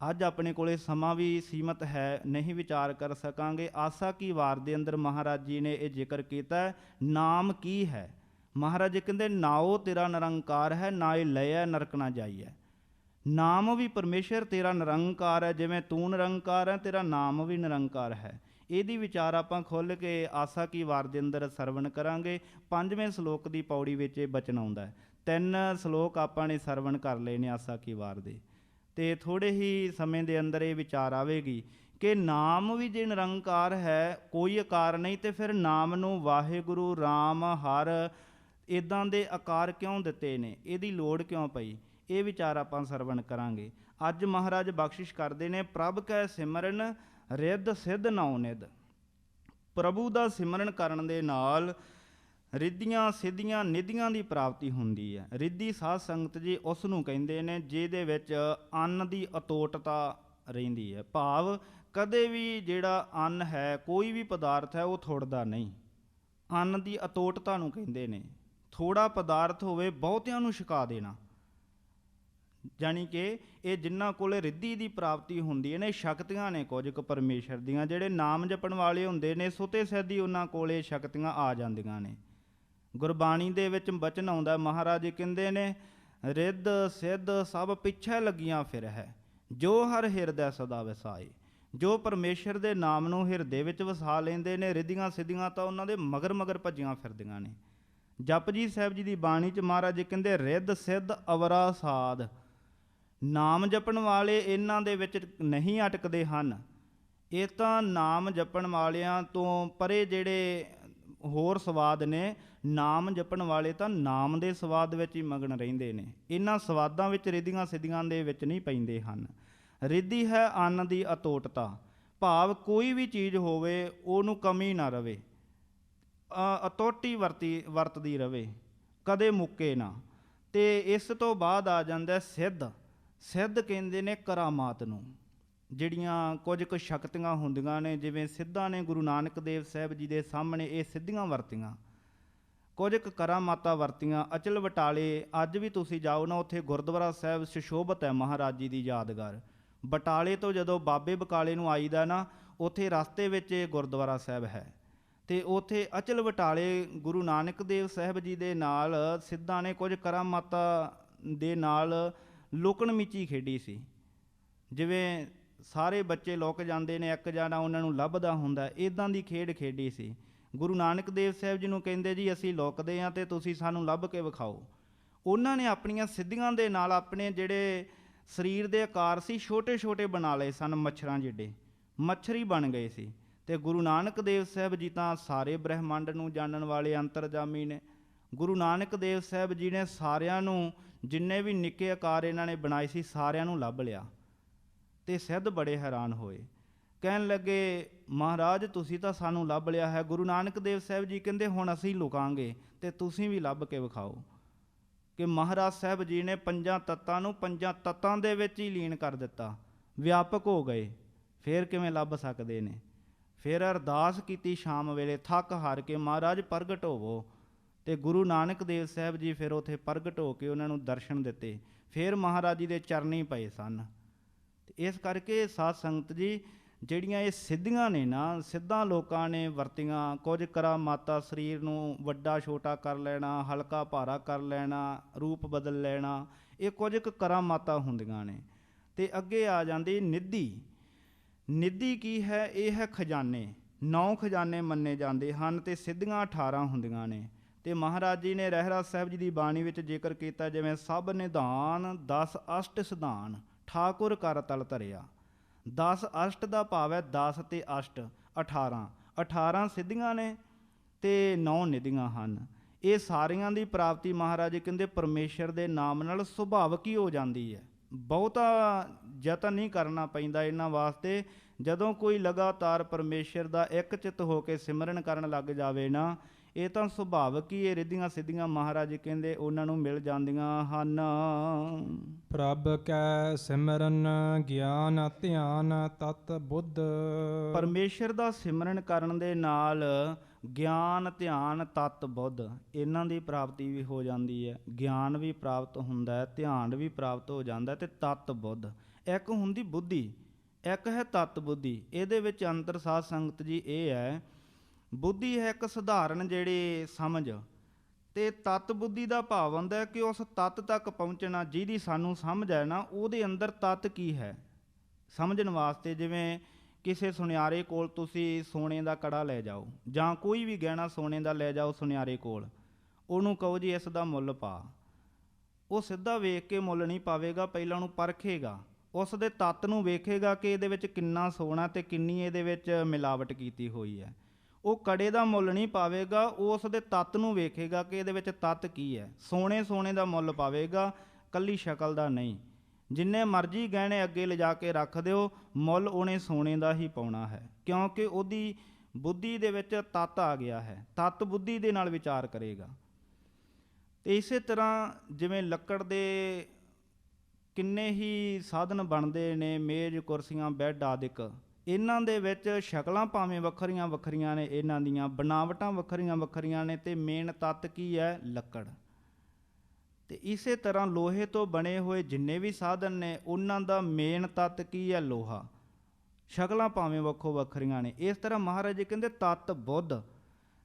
ਅੱਜ ਆਪਣੇ ਕੋਲੇ ਸਮਾਂ ਵੀ ਸੀਮਤ ਹੈ, ਨਹੀਂ ਵਿਚਾਰ ਕਰ ਸਕਾਂਗੇ। ਆਸਾ ਕੀ ਵਾਰ ਦੇ ਅੰਦਰ ਮਹਾਰਾਜ ਜੀ ਨੇ ਇਹ ਜ਼ਿਕਰ ਕੀਤਾ, ਨਾਮ ਕੀ ਹੈ। ਮਹਾਰਾਜ ਜੀ ਕਹਿੰਦੇ, ਨਾਉ ਤੇਰਾ ਨਿਰੰਕਾਰ ਹੈ, ਨਾਏ ਲਇਆ ਨਰਕ ਨਾ ਜਾਈਐ। ਨਾਮ ਵੀ ਪਰਮੇਸ਼ਰ ਤੇਰਾ ਨਿਰੰਕਾਰ ਹੈ, ਜਿਵੇਂ ਤੂੰ ਨਿਰੰਕਾਰ ਹੈ, ਤੇਰਾ ਨਾਮ ਵੀ ਨਿਰੰਕਾਰ ਹੈ। ਇਹਦੀ ਵਿਚਾਰ ਆਪਾਂ ਖੁੱਲ੍ਹ ਕੇ ਆਸਾ ਕੀ ਵਾਰ ਦੇ ਅੰਦਰ ਸਰਵਣ ਕਰਾਂਗੇ। 5ਵੇਂ ਸ਼ਲੋਕ ਦੀ ਪੌੜੀ ਵਿੱਚ ਇਹ ਬਚਨ ਆਉਂਦਾ ਹੈ। 3 ਸ਼ਲੋਕ ਆਪਾਂ ਨੇ ਸਰਵਣ ਕਰ ਲਏ ਨੇ ਆਸਾ ਕੀ ਵਾਰ ਦੇ, ਤੇ ਥੋੜ੍ਹੇ ਹੀ ਸਮੇਂ ਦੇ ਅੰਦਰ ਇਹ ਵਿਚਾਰ ਆਵੇਗੀ ਕਿ ਨਾਮ ਵੀ ਜੇ ਨਿਰੰਕਾਰ ਹੈ, ਕੋਈ ਆਕਾਰ ਨਹੀਂ, ਤੇ ਫਿਰ ਨਾਮ ਨੂੰ ਵਾਹਿਗੁਰੂ, ਰਾਮ, ਹਰ ਇੱਦਾਂ ਦੇ ਆਕਾਰ ਕਿਉਂ ਦਿੱਤੇ ਨੇ, ਇਹਦੀ ਲੋੜ ਕਿਉਂ ਪਈ, ਇਹ ਵਿਚਾਰ ਆਪਾਂ ਸਰਵਣ ਕਰਾਂਗੇ। ਅੱਜ ਮਹਾਰਾਜ ਬਖਸ਼ਿਸ਼ ਕਰਦੇ ਨੇ, ਪ੍ਰਭ ਕੈ ਸਿਮਰਨ ਰਿੱਧ ਸਿੱਧ ਨੌ ਨਿਧ। ਪ੍ਰਭੂ ਦਾ ਸਿਮਰਨ ਕਰਨ ਦੇ ਨਾਲ ਰਿੱਧੀਆਂ ਸਿੱਧੀਆਂ ਨਿਧੀਆਂ ਦੀ ਪ੍ਰਾਪਤੀ ਹੁੰਦੀ ਹੈ। ਰਿੱਧੀ ਸਾਧ ਸੰਗਤ ਜੀ ਉਸ ਨੂੰ ਕਹਿੰਦੇ ਨੇ ਜਿਹਦੇ ਵਿੱਚ ਅੰਨ ਦੀ ਅਤੋਟਤਾ ਰਹਿੰਦੀ ਹੈ, ਭਾਵ ਕਦੇ ਵੀ ਜਿਹੜਾ ਅੰਨ ਹੈ, ਕੋਈ ਵੀ ਪਦਾਰਥ ਹੈ, ਉਹ ਥੁੜਦਾ ਨਹੀਂ। ਅੰਨ ਦੀ ਅਤੋਟਤਾ ਨੂੰ ਕਹਿੰਦੇ ਨੇ। ਥੋੜਾ ਪਦਾਰਥ ਹੋਵੇ ਬਹੁਤਿਆਂ ਨੂੰ ਛਕਾ ਦੇਣਾ, ਜਾਣੀ ਕਿ ਇਹ ਜਿਨ੍ਹਾਂ ਕੋਲ ਰਿੱਧੀ ਦੀ ਪ੍ਰਾਪਤੀ ਹੁੰਦੀ ਹੈ ਨੇ, ਸ਼ਕਤੀਆਂ ਨੇ ਕੁਝ ਕੁ ਪਰਮੇਸ਼ਰ ਦੀਆਂ। ਜਿਹੜੇ ਨਾਮ ਜਪਣ ਵਾਲੇ ਹੁੰਦੇ ਨੇ, ਸੁਤੇ ਸੈਦੀ ਉਹਨਾਂ ਕੋਲ ਇਹ ਸ਼ਕਤੀਆਂ ਆ ਜਾਂਦੀਆਂ ਨੇ। ਗੁਰਬਾਣੀ ਦੇ ਵਿੱਚ ਬਚਨ ਆਉਂਦਾ, ਮਹਾਰਾਜ ਕਹਿੰਦੇ ਨੇ, ਰਿੱਧ ਸਿੱਧ ਸਭ ਪਿੱਛੇ ਲੱਗੀਆਂ ਫਿਰ ਹੈ, ਜੋ ਹਰ ਹਿਰਦੈ ਸਦਾ ਵਸਾਏ। ਜੋ ਪਰਮੇਸ਼ਰ ਦੇ ਨਾਮ ਨੂੰ ਹਿਰਦੇ ਵਿੱਚ ਵਸਾ ਲੈਂਦੇ ਨੇ, ਰਿੱਧੀਆਂ ਸਿੱਧੀਆਂ ਤਾਂ ਉਹਨਾਂ ਦੇ ਮਗਰ ਮਗਰ ਭੱਜੀਆਂ ਫਿਰਦੀਆਂ ਨੇ। ਜਪਜੀ ਸਾਹਿਬ ਜੀ ਦੀ ਬਾਣੀ 'ਚ ਮਹਾਰਾਜ ਕਹਿੰਦੇ, ਰਿੱਧ ਸਿੱਧ ਅਵਰਾ ਸਾਧ। ਨਾਮ ਜਪਣ ਵਾਲੇ ਇਹਨਾਂ ਦੇ ਵਿੱਚ ਨਹੀਂ ਅਟਕਦੇ ਹਨ। ਇਹ ਤਾਂ ਨਾਮ ਜਪਣ ਵਾਲਿਆਂ ਤੋਂ ਪਰੇ ਜਿਹੜੇ ਹੋਰ ਸਵਾਦ ਨੇ, ਨਾਮ ਜਪਣ ਵਾਲੇ ਤਾਂ ਨਾਮ ਦੇ ਸਵਾਦ ਵਿੱਚ ਹੀ ਮਗਨ ਰਹਿੰਦੇ ਨੇ। ਇਹਨਾਂ ਸਵਾਦਾਂ ਵਿੱਚ ਰਿੱਧੀਆਂ ਸਿੱਧੀਆਂ ਦੇ ਵਿੱਚ ਨਹੀਂ ਪੈਂਦੇ ਹਨ। ਰਿੱਧੀ ਹੈ ਅੰਨ ਦੀ ਅਤੋਟਤਾ, ਭਾਵ ਕੋਈ ਵੀ ਚੀਜ਼ ਹੋਵੇ ਉਹਨੂੰ ਕਮੀ ਨਾ ਰਵੇ, ਅਤੋਟੀ ਵਰਤਦੀ ਰਵੇ, ਕਦੇ ਮੁੱਕੇ ਨਾ। ਅਤੇ ਇਸ ਤੋਂ ਬਾਅਦ ਆ ਜਾਂਦਾ ਸਿੱਧ। ਸਿੱਧ ਕਹਿੰਦੇ ਨੇ ਕਰਾਮਾਤ ਨੂੰ, ਜਿਹੜੀਆਂ ਕੁਝ ਕੁ ਸ਼ਕਤੀਆਂ ਹੁੰਦੀਆਂ ਨੇ। ਜਿਵੇਂ ਸਿੱਧਾਂ ਨੇ ਗੁਰੂ ਨਾਨਕ ਦੇਵ ਸਾਹਿਬ ਜੀ ਦੇ ਸਾਹਮਣੇ ਇਹ ਸਿੱਧੀਆਂ ਵਰਤੀਆਂ, ਕੁਝ ਕੁ ਕਰਾਮਾਤਾਂ ਵਰਤੀਆਂ। ਅਚਲ ਬਟਾਲੇ ਅੱਜ ਵੀ ਤੁਸੀਂ ਜਾਓ ਨਾ, ਉੱਥੇ ਗੁਰਦੁਆਰਾ ਸਾਹਿਬ ਸੁਸ਼ੋਭਿਤ ਹੈ, ਮਹਾਰਾਜ ਜੀ ਦੀ ਯਾਦਗਾਰ। ਬਟਾਲੇ ਤੋਂ ਜਦੋਂ ਬਾਬੇ ਬਕਾਲੇ ਨੂੰ ਆਈਦਾ ਨਾ, ਉੱਥੇ ਰਸਤੇ ਵਿੱਚ ਇਹ ਗੁਰਦੁਆਰਾ ਸਾਹਿਬ ਹੈ। ਅਤੇ ਉੱਥੇ ਅਚਲ ਬਟਾਲੇ ਗੁਰੂ ਨਾਨਕ ਦੇਵ ਸਾਹਿਬ ਜੀ ਦੇ ਨਾਲ ਸਿੱਧਾਂ ਨੇ ਕੁਝ ਕਰਾਮਾਤਾਂ ਦੇ ਨਾਲ ਲੁਕਣ ਮਿਚੀ ਖੇਡੀ ਸੀ। ਜਿਵੇਂ ਸਾਰੇ ਬੱਚੇ ਲੁਕ ਜਾਂਦੇ ਨੇ, ਇੱਕ ਜਾਣਾ ਉਹਨਾਂ ਨੂੰ ਲੱਭਦਾ ਹੁੰਦਾ, ਇੱਦਾਂ ਦੀ ਖੇਡ ਖੇਡੀ ਸੀ। ਗੁਰੂ ਨਾਨਕ ਦੇਵ ਸਾਹਿਬ ਜੀ ਨੂੰ ਕਹਿੰਦੇ, ਜੀ ਅਸੀਂ ਲੁਕਦੇ ਹਾਂ ਅਤੇ ਤੁਸੀਂ ਸਾਨੂੰ ਲੱਭ ਕੇ ਵਿਖਾਓ। ਉਹਨਾਂ ਨੇ ਆਪਣੀਆਂ ਸਿੱਧੀਆਂ ਦੇ ਨਾਲ ਆਪਣੇ ਜਿਹੜੇ ਸਰੀਰ ਦੇ ਆਕਾਰ ਸੀ ਛੋਟੇ ਛੋਟੇ ਬਣਾ ਲਏ ਸਨ, ਮੱਛਰਾਂ ਜਿੱਡੇ ਮੱਛਰੀ ਬਣ ਗਏ ਸੀ। ਅਤੇ ਗੁਰੂ ਨਾਨਕ ਦੇਵ ਸਾਹਿਬ ਜੀ ਤਾਂ ਸਾਰੇ ਬ੍ਰਹਿਮੰਡ ਨੂੰ ਜਾਣਨ ਵਾਲੇ ਅੰਤਰਜਾਮੀ ਨੇ। ਗੁਰੂ ਨਾਨਕ ਦੇਵ ਸਾਹਿਬ ਜੀ ਨੇ ਸਾਰਿਆਂ ਨੂੰ, ਜਿੰਨੇ ਵੀ ਨਿੱਕੇ ਆਕਾਰ ਇਹਨਾਂ ਨੇ ਬਣਾਏ ਸੀ, ਸਾਰਿਆਂ ਨੂੰ ਲੱਭ ਲਿਆ। ਅਤੇ ਸਿੱਧ ਬੜੇ ਹੈਰਾਨ ਹੋਏ, ਕਹਿਣ ਲੱਗੇ, ਮਹਾਰਾਜ ਤੁਸੀਂ ਤਾਂ ਸਾਨੂੰ ਲੱਭ ਲਿਆ ਹੈ। ਗੁਰੂ ਨਾਨਕ ਦੇਵ ਸਾਹਿਬ ਜੀ ਕਹਿੰਦੇ, ਹੁਣ ਅਸੀਂ ਲੁਕਾਂਗੇ ਅਤੇ ਤੁਸੀਂ ਵੀ ਲੱਭ ਕੇ ਵਿਖਾਓ। ਕਿ ਮਹਾਰਾਜ ਸਾਹਿਬ ਜੀ ਨੇ ਪੰਜਾਂ ਤੱਤਾਂ ਨੂੰ ਪੰਜਾਂ ਤੱਤਾਂ ਦੇ ਵਿੱਚ ਹੀ ਲੀਨ ਕਰ ਦਿੱਤਾ, ਵਿਆਪਕ ਹੋ ਗਏ। ਫਿਰ ਕਿਵੇਂ ਲੱਭ ਸਕਦੇ ਨੇ? ਫਿਰ ਅਰਦਾਸ ਕੀਤੀ ਸ਼ਾਮ ਵੇਲੇ, ਥੱਕ ਹਾਰ ਕੇ, ਮਹਾਰਾਜ ਪ੍ਰਗਟ ਹੋਵੋ। ਅਤੇ ਗੁਰੂ ਨਾਨਕ ਦੇਵ ਸਾਹਿਬ ਜੀ ਫਿਰ ਉੱਥੇ ਪ੍ਰਗਟ ਹੋ ਕੇ ਉਹਨਾਂ ਨੂੰ ਦਰਸ਼ਨ ਦਿੱਤੇ। ਫਿਰ ਮਹਾਰਾਜ ਜੀ ਦੇ ਚਰਨੀ ਪਏ ਸਨ। ਇਸ ਕਰਕੇ ਸਾਧ ਸੰਗਤ ਜੀ, ਜਿਹੜੀਆਂ ਇਹ ਸਿੱਧੀਆਂ ਨੇ ਨਾ, ਸਿੱਧਾਂ ਲੋਕਾਂ ਨੇ ਵਰਤੀਆਂ। ਕੁਝ ਕਰਾਮਾਤਾਂ, ਸਰੀਰ ਨੂੰ ਵੱਡਾ ਛੋਟਾ ਕਰ ਲੈਣਾ, ਹਲਕਾ ਭਾਰਾ ਕਰ ਲੈਣਾ, ਰੂਪ ਬਦਲ ਲੈਣਾ, ਇਹ ਕੁਝ ਕੁ ਕਰਾਮਾਤਾਂ ਹੁੰਦੀਆਂ ਨੇ। ਅਤੇ ਅੱਗੇ ਆ ਜਾਂਦੀ ਨਿੱਧੀ। ਨਿੱਧੀ ਕੀ ਹੈ? ਇਹ ਹੈ ਖਜ਼ਾਨੇ। 9 ਖਜ਼ਾਨੇ ਮੰਨੇ ਜਾਂਦੇ ਹਨ ਅਤੇ ਸਿੱਧੀਆਂ 18 ਹੁੰਦੀਆਂ ਨੇ। ਅਤੇ ਮਹਾਰਾਜ ਜੀ ਨੇ ਰਹਿਰਾਸ ਸਾਹਿਬ ਜੀ ਦੀ ਬਾਣੀ ਵਿੱਚ ਜ਼ਿਕਰ ਕੀਤਾ, ਜਿਵੇਂ ਸਭ ਨਿਧਾਨ 10 ਅਸ਼ਟ ਸਿਧਾਨ ਠਾਕੁਰ ਕਰ ਤਲ ਧਰਿਆ। 10 ਅਸ਼ਟ ਦਾ ਭਾਵ ਹੈ 10 ਅਤੇ ਅਸ਼ਟ 18। 18 ਸਿੱਧੀਆਂ ਨੇ ਅਤੇ 9 ਨਿਧੀਆਂ ਹਨ। ਇਹ ਸਾਰੀਆਂ ਦੀ ਪ੍ਰਾਪਤੀ ਮਹਾਰਾਜ ਜੀ ਕਹਿੰਦੇ ਪਰਮੇਸ਼ਰ ਦੇ ਨਾਮ ਨਾਲ ਸੁਭਾਵਿਕ ਹੀ ਹੋ ਜਾਂਦੀ ਹੈ। ਬਹੁਤਾ ਯਤਨ ਨਹੀਂ ਕਰਨਾ ਪੈਂਦਾ ਇਹਨਾਂ ਵਾਸਤੇ। ਜਦੋਂ ਕੋਈ ਲਗਾਤਾਰ ਪਰਮੇਸ਼ਰ ਦਾ ਇੱਕ ਚਿੱਤ ਹੋ ਕੇ ਸਿਮਰਨ ਕਰਨ ਲੱਗ ਜਾਵੇ ਨਾ, ਇਹ ਤਾਂ ਸੁਭਾਵਿਕ ਹੀ ਇਹ ਰਿੱਧੀਆਂ ਸਿੱਧੀਆਂ ਮਹਾਰਾਜ ਕਹਿੰਦੇ ਉਹਨਾਂ ਨੂੰ ਮਿਲ ਜਾਂਦੀਆਂ ਹਨ। ਪ੍ਰਭ ਕੈ ਸਿਮਰਨ ਗਿਆਨ ਧਿਆਨ ਤਤ ਬੁੱਧ। ਪਰਮੇਸ਼ਰ ਦਾ ਸਿਮਰਨ ਕਰਨ ਦੇ ਨਾਲ ਗਿਆਨ ਧਿਆਨ ਤਤ ਬੁੱਧ, ਇਹਨਾਂ ਦੀ ਪ੍ਰਾਪਤੀ ਵੀ ਹੋ ਜਾਂਦੀ ਹੈ। ਗਿਆਨ ਵੀ ਪ੍ਰਾਪਤ ਹੁੰਦਾ ਹੈ, ਧਿਆਨ ਵੀ ਪ੍ਰਾਪਤ ਹੋ ਜਾਂਦਾ ਅਤੇ ਤਤ ਬੁੱਧ। ਇੱਕ ਹੁੰਦੀ ਬੁੱਧੀ, ਇੱਕ ਹੈ ਤਤ ਬੁੱਧੀ। ਇਹਦੇ ਵਿੱਚ ਅੰਤਰ ਸਾਧ ਸੰਗਤ ਜੀ ਇਹ ਹੈ, ਬੁੱਧੀ ਹੈ ਇੱਕ ਸਧਾਰਨ ਜਿਹੜੀ ਸਮਝ, ਅਤੇ ਤਤ ਬੁੱਧੀ ਦਾ ਭਾਵ ਹੁੰਦਾ ਕਿ ਉਸ ਤਤ ਤੱਕ ਪਹੁੰਚਣਾ ਜਿਹਦੀ ਸਾਨੂੰ ਸਮਝ ਹੈ ਨਾ, ਉਹਦੇ ਅੰਦਰ ਤਤ ਕੀ ਹੈ ਸਮਝਣ ਵਾਸਤੇ। ਜਿਵੇਂ ਕਿਸੇ ਸੁਨਿਆਰੇ ਕੋਲ ਤੁਸੀਂ ਸੋਨੇ ਦਾ ਕੜਾ ਲੈ ਜਾਓ, ਜਾਂ ਕੋਈ ਵੀ ਗਹਿਣਾ ਸੋਨੇ ਦਾ ਲੈ ਜਾਓ ਸੁਨਿਆਰੇ ਕੋਲ, ਉਹਨੂੰ ਕਹੋ ਜੀ ਇਸ ਦਾ ਮੁੱਲ ਪਾ। ਉਹ ਸਿੱਧਾ ਵੇਖ ਕੇ ਮੁੱਲ ਨਹੀਂ ਪਾਵੇਗਾ, ਪਹਿਲਾਂ ਉਹਨੂੰ ਪਰਖੇਗਾ, ਉਸ ਦੇ ਤੱਤ ਨੂੰ ਵੇਖੇਗਾ ਕਿ ਇਹਦੇ ਵਿੱਚ ਕਿੰਨਾ ਸੋਨਾ ਅਤੇ ਕਿੰਨੀ ਇਹਦੇ ਵਿੱਚ ਮਿਲਾਵਟ ਕੀਤੀ ਹੋਈ ਹੈ। ਉਹ ਕੜੇ ਦਾ ਮੁੱਲ ਨਹੀਂ ਪਾਵੇਗਾ, ਉਹ ਉਸ ਦੇ ਤੱਤ ਨੂੰ ਵੇਖੇਗਾ ਕਿ ਇਹਦੇ ਵਿੱਚ ਤੱਤ ਕੀ ਹੈ। ਸੋਨੇ ਦਾ ਮੁੱਲ ਪਾਵੇਗਾ, ਇਕੱਲੀ ਸ਼ਕਲ ਦਾ ਨਹੀਂ। ਜਿੰਨੇ ਮਰਜ਼ੀ ਗਹਿਣੇ ਅੱਗੇ ਲਿਜਾ ਕੇ ਰੱਖ ਦਿਓ, ਮੁੱਲ ਉਹਨੇ ਸੋਨੇ ਦਾ ਹੀ ਪਾਉਣਾ ਹੈ, ਕਿਉਂਕਿ ਉਹਦੀ ਬੁੱਧੀ ਦੇ ਵਿੱਚ ਤੱਤ ਆ ਗਿਆ ਹੈ। ਤੱਤ ਬੁੱਧੀ ਦੇ ਨਾਲ ਵਿਚਾਰ ਕਰੇਗਾ। ਅਤੇ ਇਸੇ ਤਰ੍ਹਾਂ ਜਿਵੇਂ ਲੱਕੜ ਦੇ ਕਿੰਨੇ ਹੀ ਸਾਧਨ ਬਣਦੇ ਨੇ, ਮੇਜ਼ ਕੁਰਸੀਆਂ ਬੈੱਡ ਆਦਿਕ, ਇਹਨਾਂ ਦੇ ਵਿੱਚ ਸ਼ਕਲਾਂ ਭਾਵੇਂ ਵੱਖਰੀਆਂ ਵੱਖਰੀਆਂ ਨੇ, ਇਹਨਾਂ ਦੀਆਂ ਬਣਾਵਟਾਂ ਵੱਖਰੀਆਂ ਵੱਖਰੀਆਂ ਨੇ, ਤੇ ਮੇਨ ਤੱਤ ਕੀ ਹੈ? ਲੱਕੜ। ਤੇ ਇਸੇ ਤਰ੍ਹਾਂ ਲੋਹੇ ਤੋਂ ਬਣੇ ਹੋਏ ਜਿੰਨੇ ਵੀ ਸਾਧਨ ਨੇ ਉਹਨਾਂ ਦਾ ਮੇਨ ਤੱਤ ਕੀ ਹੈ? ਲੋਹਾ। ਸ਼ਕਲਾਂ ਭਾਵੇਂ ਵੱਖੋ ਵੱਖਰੀਆਂ ਨੇ। ਇਸ ਤਰ੍ਹਾਂ ਮਹਾਰਾਜ ਜੀ ਕਹਿੰਦੇ ਤੱਤ ਬੁੱਧ,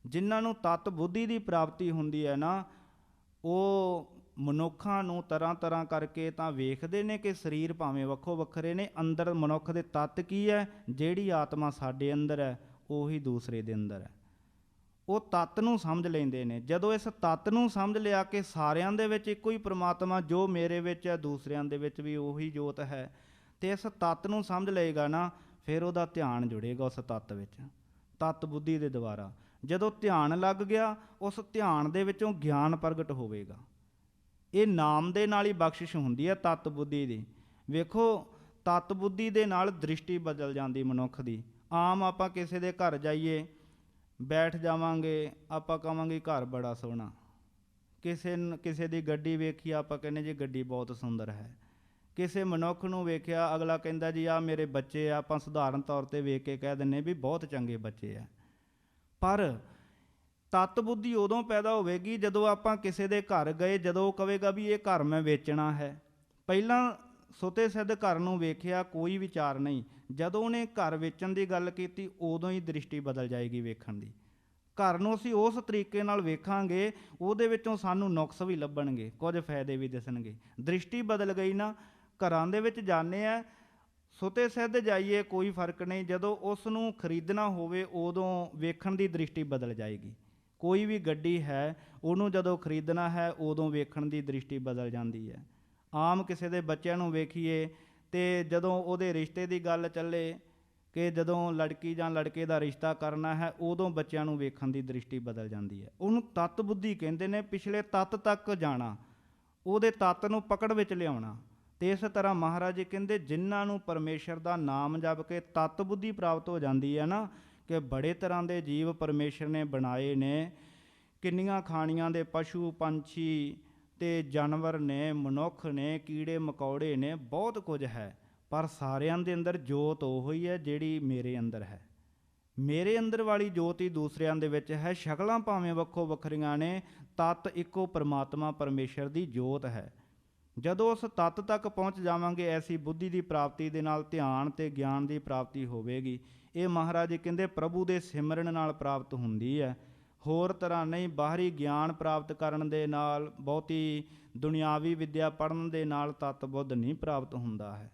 ਜਿਨ੍ਹਾਂ ਨੂੰ ਤੱਤ ਬੁੱਧੀ ਦੀ ਪ੍ਰਾਪਤੀ ਹੁੰਦੀ ਹੈ ਨਾ, ਉਹ ਮਨੁੱਖਾਂ ਨੂੰ ਤਰ੍ਹਾਂ ਤਰ੍ਹਾਂ ਕਰਕੇ ਤਾਂ ਵੇਖਦੇ ਨੇ ਕਿ ਸਰੀਰ ਭਾਵੇਂ ਵੱਖੋ ਵੱਖਰੇ ਨੇ, ਅੰਦਰ ਮਨੁੱਖ ਦੇ ਤੱਤ ਕੀ ਹੈ? ਜਿਹੜੀ ਆਤਮਾ ਸਾਡੇ ਅੰਦਰ ਹੈ ਉਹੀ ਦੂਸਰੇ ਦੇ ਅੰਦਰ ਹੈ। ਉਹ ਤੱਤ ਨੂੰ ਸਮਝ ਲੈਂਦੇ ਨੇ। ਜਦੋਂ ਇਸ ਤੱਤ ਨੂੰ ਸਮਝ ਲਿਆ ਕਿ ਸਾਰਿਆਂ ਦੇ ਵਿੱਚ ਇੱਕੋ ਹੀ ਪ੍ਰਮਾਤਮਾ, ਜੋ ਮੇਰੇ ਵਿੱਚ ਹੈ ਦੂਸਰਿਆਂ ਦੇ ਵਿੱਚ ਵੀ ਉਹੀ ਜੋਤ ਹੈ, ਤੇ ਇਸ ਤੱਤ ਨੂੰ ਸਮਝ ਲਏਗਾ ਨਾ, ਫਿਰ ਉਹਦਾ ਧਿਆਨ ਜੁੜੇਗਾ ਉਸ ਤੱਤ ਵਿੱਚ, ਤੱਤ ਬੁੱਧੀ ਦੇ ਦੁਆਰਾ। ਜਦੋਂ ਧਿਆਨ ਲੱਗ ਗਿਆ, ਉਸ ਧਿਆਨ ਦੇ ਵਿੱਚੋਂ ਗਿਆਨ ਪ੍ਰਗਟ ਹੋਵੇਗਾ। ਇਹ ਨਾਮ ਦੇ ਨਾਲ ਹੀ ਬਖਸ਼ਿਸ਼ ਹੁੰਦੀ ਹੈ ਤੱਤ ਬੁੱਧੀ ਦੀ। ਵੇਖੋ, ਤੱਤ ਬੁੱਧੀ ਦੇ ਨਾਲ ਦ੍ਰਿਸ਼ਟੀ ਬਦਲ ਜਾਂਦੀ ਮਨੁੱਖ ਦੀ। ਆਮ ਆਪਾਂ ਕਿਸੇ ਦੇ ਘਰ ਜਾਈਏ, ਬੈਠ ਜਾਵਾਂਗੇ, ਆਪਾਂ ਕਹਾਂਗੇ ਘਰ ਬੜਾ ਸੋਹਣਾ। ਕਿਸੇ ਦੀ ਗੱਡੀ ਵੇਖੀ, ਆਪਾਂ ਕਹਿੰਦੇ ਜੀ ਗੱਡੀ ਬਹੁਤ ਸੁੰਦਰ ਹੈ। ਕਿਸੇ ਮਨੁੱਖ ਨੂੰ ਵੇਖਿਆ, ਅਗਲਾ ਕਹਿੰਦਾ ਜੀ ਆਹ ਮੇਰੇ ਬੱਚੇ ਆ, ਆਪਾਂ ਸਧਾਰਨ ਤੌਰ 'ਤੇ ਵੇਖ ਕੇ ਕਹਿ ਦਿੰਦੇ ਵੀ ਬਹੁਤ ਚੰਗੇ ਬੱਚੇ ਆ। ਪਰ ਤੱਤ ਬੁੱਧੀ ਉਦੋਂ ਪੈਦਾ ਹੋਵੇਗੀ ਜਦੋਂ ਆਪਾਂ ਕਿਸੇ ਦੇ ਘਰ ਗਏ, ਜਦੋਂ ਉਹ ਕਹੇਗਾ ਵੀ ਇਹ ਘਰ ਮੈਂ ਵੇਚਣਾ ਹੈ। ਪਹਿਲਾਂ ਸੁਤੇ ਸਿੱਧ ਘਰ ਨੂੰ ਵੇਖਿਆ, ਕੋਈ ਵਿਚਾਰ ਨਹੀਂ। ਜਦੋਂ ਉਹਨੇ ਘਰ ਵੇਚਣ ਦੀ ਗੱਲ ਕੀਤੀ, ਉਦੋਂ ਹੀ ਦ੍ਰਿਸ਼ਟੀ ਬਦਲ ਜਾਏਗੀ ਵੇਖਣ ਦੀ। ਘਰ ਨੂੰ ਅਸੀਂ ਉਸ ਤਰੀਕੇ ਨਾਲ ਵੇਖਾਂਗੇ, ਉਹਦੇ ਵਿੱਚੋਂ ਸਾਨੂੰ ਨੁਕਸ ਵੀ ਲੱਭਣਗੇ, ਕੁਝ ਫਾਇਦੇ ਵੀ ਦਿਸਣਗੇ। ਦ੍ਰਿਸ਼ਟੀ ਬਦਲ ਗਈ ਨਾ। ਘਰਾਂ ਦੇ ਵਿੱਚ ਜਾਂਦੇ ਆ, ਸੁਤੇ ਸਿੱਧ ਜਾਈਏ ਕੋਈ ਫਰਕ ਨਹੀਂ, ਜਦੋਂ ਉਸ ਨੂੰ ਖਰੀਦਣਾ ਹੋਵੇ ਉਦੋਂ ਵੇਖਣ ਦੀ ਦ੍ਰਿਸ਼ਟੀ ਬਦਲ ਜਾਏਗੀ। ਕੋਈ ਵੀ ਗੱਡੀ ਹੈ, ਉਹਨੂੰ ਜਦੋਂ ਖਰੀਦਣਾ ਹੈ ਉਦੋਂ ਵੇਖਣ ਦੀ ਦ੍ਰਿਸ਼ਟੀ ਬਦਲ ਜਾਂਦੀ ਹੈ। ਆਮ ਕਿਸੇ ਦੇ ਬੱਚਿਆਂ ਨੂੰ ਵੇਖੀਏ, ਤੇ ਜਦੋਂ ਉਹਦੇ ਰਿਸ਼ਤੇ ਦੀ ਗੱਲ ਚੱਲੇ ਕਿ ਜਦੋਂ ਲੜਕੀ ਜਾਂ ਲੜਕੇ ਦਾ ਰਿਸ਼ਤਾ ਕਰਨਾ ਹੈ, ਉਦੋਂ ਬੱਚਿਆਂ ਨੂੰ ਵੇਖਣ ਦੀ ਦ੍ਰਿਸ਼ਟੀ ਬਦਲ ਜਾਂਦੀ ਹੈ। ਉਹਨੂੰ ਤੱਤ ਬੁੱਧੀ ਕਹਿੰਦੇ ਨੇ, ਪਿਛਲੇ ਤੱਤ ਤੱਕ ਜਾਣਾ, ਉਹਦੇ ਤੱਤ ਨੂੰ ਪਕੜ ਵਿੱਚ ਲਿਆਉਣਾ। ਤੇ ਇਸ ਤਰ੍ਹਾਂ ਮਹਾਰਾਜ ਜੀ ਕਹਿੰਦੇ ਜਿਨ੍ਹਾਂ ਨੂੰ ਪਰਮੇਸ਼ਰ ਦਾ ਨਾਮ ਜਪ ਕੇ ਤੱਤ ਬੁੱਧੀ ਪ੍ਰਾਪਤ ਹੋ ਜਾਂਦੀ ਹੈ ਨਾ, ਕਿ ਬੜੇ ਤਰ੍ਹਾਂ ਦੇ ਜੀਵ ਪਰਮੇਸ਼ਰ ਨੇ ਬਣਾਏ ਨੇ, ਕਿੰਨੀਆਂ ਖਾਣੀਆਂ ਦੇ ਪਸ਼ੂ ਪੰਛੀ ਤੇ ਜਾਨਵਰ ਨੇ, ਮਨੁੱਖ ਨੇ, ਕੀੜੇ ਮਕੌੜੇ ਨੇ, ਬਹੁਤ ਕੁਝ ਹੈ। ਪਰ ਸਾਰਿਆਂ ਦੇ ਅੰਦਰ ਜੋਤ ਉਹੋ ਹੀ ਹੈ ਜਿਹੜੀ ਮੇਰੇ ਅੰਦਰ ਹੈ। ਮੇਰੇ ਅੰਦਰ ਵਾਲੀ ਜੋਤ ਹੀ ਦੂਸਰਿਆਂ ਦੇ ਵਿੱਚ ਹੈ। ਸ਼ਕਲਾਂ ਭਾਵੇਂ ਵੱਖੋ ਵੱਖਰੀਆਂ ਨੇ, ਤੱਤ ਇੱਕੋ ਪਰਮਾਤਮਾ ਪਰਮੇਸ਼ਰ ਦੀ ਜੋਤ ਹੈ। ਜਦੋਂ ਉਸ ਤੱਤ ਤੱਕ ਪਹੁੰਚ ਜਾਵਾਂਗੇ, ਐਸੀ ਬੁੱਧੀ ਦੀ ਪ੍ਰਾਪਤੀ ਦੇ ਨਾਲ ਧਿਆਨ ਤੇ ਗਿਆਨ ਦੀ ਪ੍ਰਾਪਤੀ ਹੋਵੇਗੀ। ਇਹ ਮਹਾਰਾਜ ਜੀ ਕਹਿੰਦੇ ਪ੍ਰਭੂ ਦੇ ਸਿਮਰਨ ਨਾਲ ਪ੍ਰਾਪਤ ਹੁੰਦੀ ਹੈ, ਹੋਰ ਤਰ੍ਹਾਂ ਨਹੀਂ। ਬਾਹਰੀ ਗਿਆਨ ਪ੍ਰਾਪਤ ਕਰਨ ਦੇ ਨਾਲ, ਬਹੁਤੀ ਦੁਨਿਆਵੀ ਵਿੱਦਿਆ ਪੜ੍ਹਨ ਦੇ ਨਾਲ ਤੱਤ ਬੁੱਧ ਨਹੀਂ ਪ੍ਰਾਪਤ ਹੁੰਦਾ ਹੈ।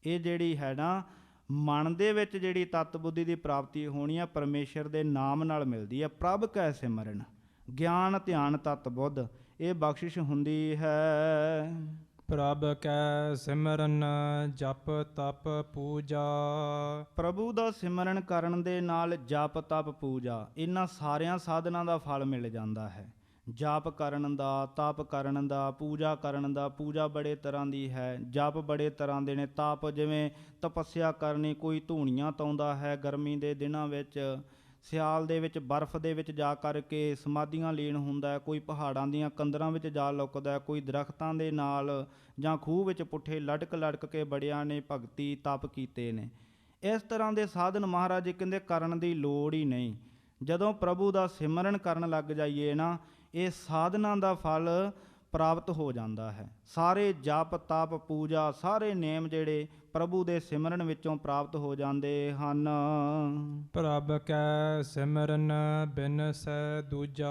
ਇਹ ਜਿਹੜੀ ਹੈ ਨਾ, ਮਨ ਦੇ ਵਿੱਚ ਜਿਹੜੀ ਤੱਤ ਬੁੱਧੀ ਦੀ ਪ੍ਰਾਪਤੀ ਹੋਣੀ ਹੈ, ਪਰਮੇਸ਼ਰ ਦੇ ਨਾਮ ਨਾਲ ਮਿਲਦੀ ਹੈ। ਪ੍ਰਭ ਕੈ ਸਿਮਰਨ, ਗਿਆਨ ਧਿਆਨ ਤੱਤ ਬੁੱਧ, ਇਹ ਬਖਸ਼ਿਸ਼ ਹੁੰਦੀ ਹੈ। ਪ੍ਰਭ ਕੈ ਸਿਮਰਨ ਜਪ ਤਪ ਪੂਜਾ। ਪ੍ਰਭੂ ਦਾ ਸਿਮਰਨ ਕਰਨ ਦੇ ਨਾਲ ਜਪ ਤਪ ਪੂਜਾ, ਇਹਨਾਂ ਸਾਰਿਆਂ ਸਾਧਨਾਂ ਦਾ ਫਲ ਮਿਲ ਜਾਂਦਾ ਹੈ। ਜਪ ਕਰਨ ਦਾ, ਤਪ ਕਰਨ ਦਾ, ਪੂਜਾ ਕਰਨ ਦਾ। ਪੂਜਾ ਬੜੇ ਤਰ੍ਹਾਂ ਦੀ ਹੈ, ਜਪ ਬੜੇ ਤਰ੍ਹਾਂ ਦੇ ਨੇ। ਤਪ ਜਿਵੇਂ ਤਪੱਸਿਆ ਕਰਨੀ, ਕੋਈ ਧੂਣੀਆਂ ਤਾਉਂਦਾ ਹੈ ਗਰਮੀ ਦੇ ਦਿਨਾਂ ਵਿੱਚ, ਸਿਆਲ ਦੇ ਵਿੱਚ ਬਰਫ਼ ਦੇ ਵਿੱਚ ਜਾ ਕਰਕੇ ਸਮਾਧੀਆਂ ਲੀਨ ਹੁੰਦਾ ਹੈ, ਕੋਈ ਪਹਾੜਾਂ ਦੀਆਂ ਕੰਦਰਾਂ ਵਿੱਚ ਜਾ ਲੁਕਦਾ ਹੈ, ਕੋਈ ਦਰਖਤਾਂ ਦੇ ਨਾਲ ਜਾਂ ਖੂਹ ਵਿੱਚ ਪੁੱਠੇ ਲਟਕ ਲਟਕ ਕੇ ਬੜਿਆਂ ਨੇ ਭਗਤੀ ਤਪ ਕੀਤੇ ਨੇ। ਇਸ ਤਰ੍ਹਾਂ ਦੇ ਸਾਧਨ ਮਹਾਰਾਜ ਜੀ ਕਹਿੰਦੇ ਕਰਨ ਦੀ ਲੋੜ ਹੀ ਨਹੀਂ। ਜਦੋਂ ਪ੍ਰਭੂ ਦਾ ਸਿਮਰਨ ਕਰਨ ਲੱਗ ਜਾਈਏ ਨਾ, ਇਹ ਸਾਧਨਾਂ ਦਾ ਫਲ ਪ੍ਰਾਪਤ ਹੋ ਜਾਂਦਾ ਹੈ। ਸਾਰੇ ਜਪ ਤਪ ਪੂਜਾ, ਸਾਰੇ ਨੇਮ ਜਿਹੜੇ ਪ੍ਰਭੂ ਦੇ ਸਿਮਰਨ ਵਿੱਚੋਂ ਪ੍ਰਾਪਤ ਹੋ ਜਾਂਦੇ ਹਨ। ਪ੍ਰਭ ਕੈ ਸਿਮਰਨ ਬਿਨਸੈ ਦੂਜਾ।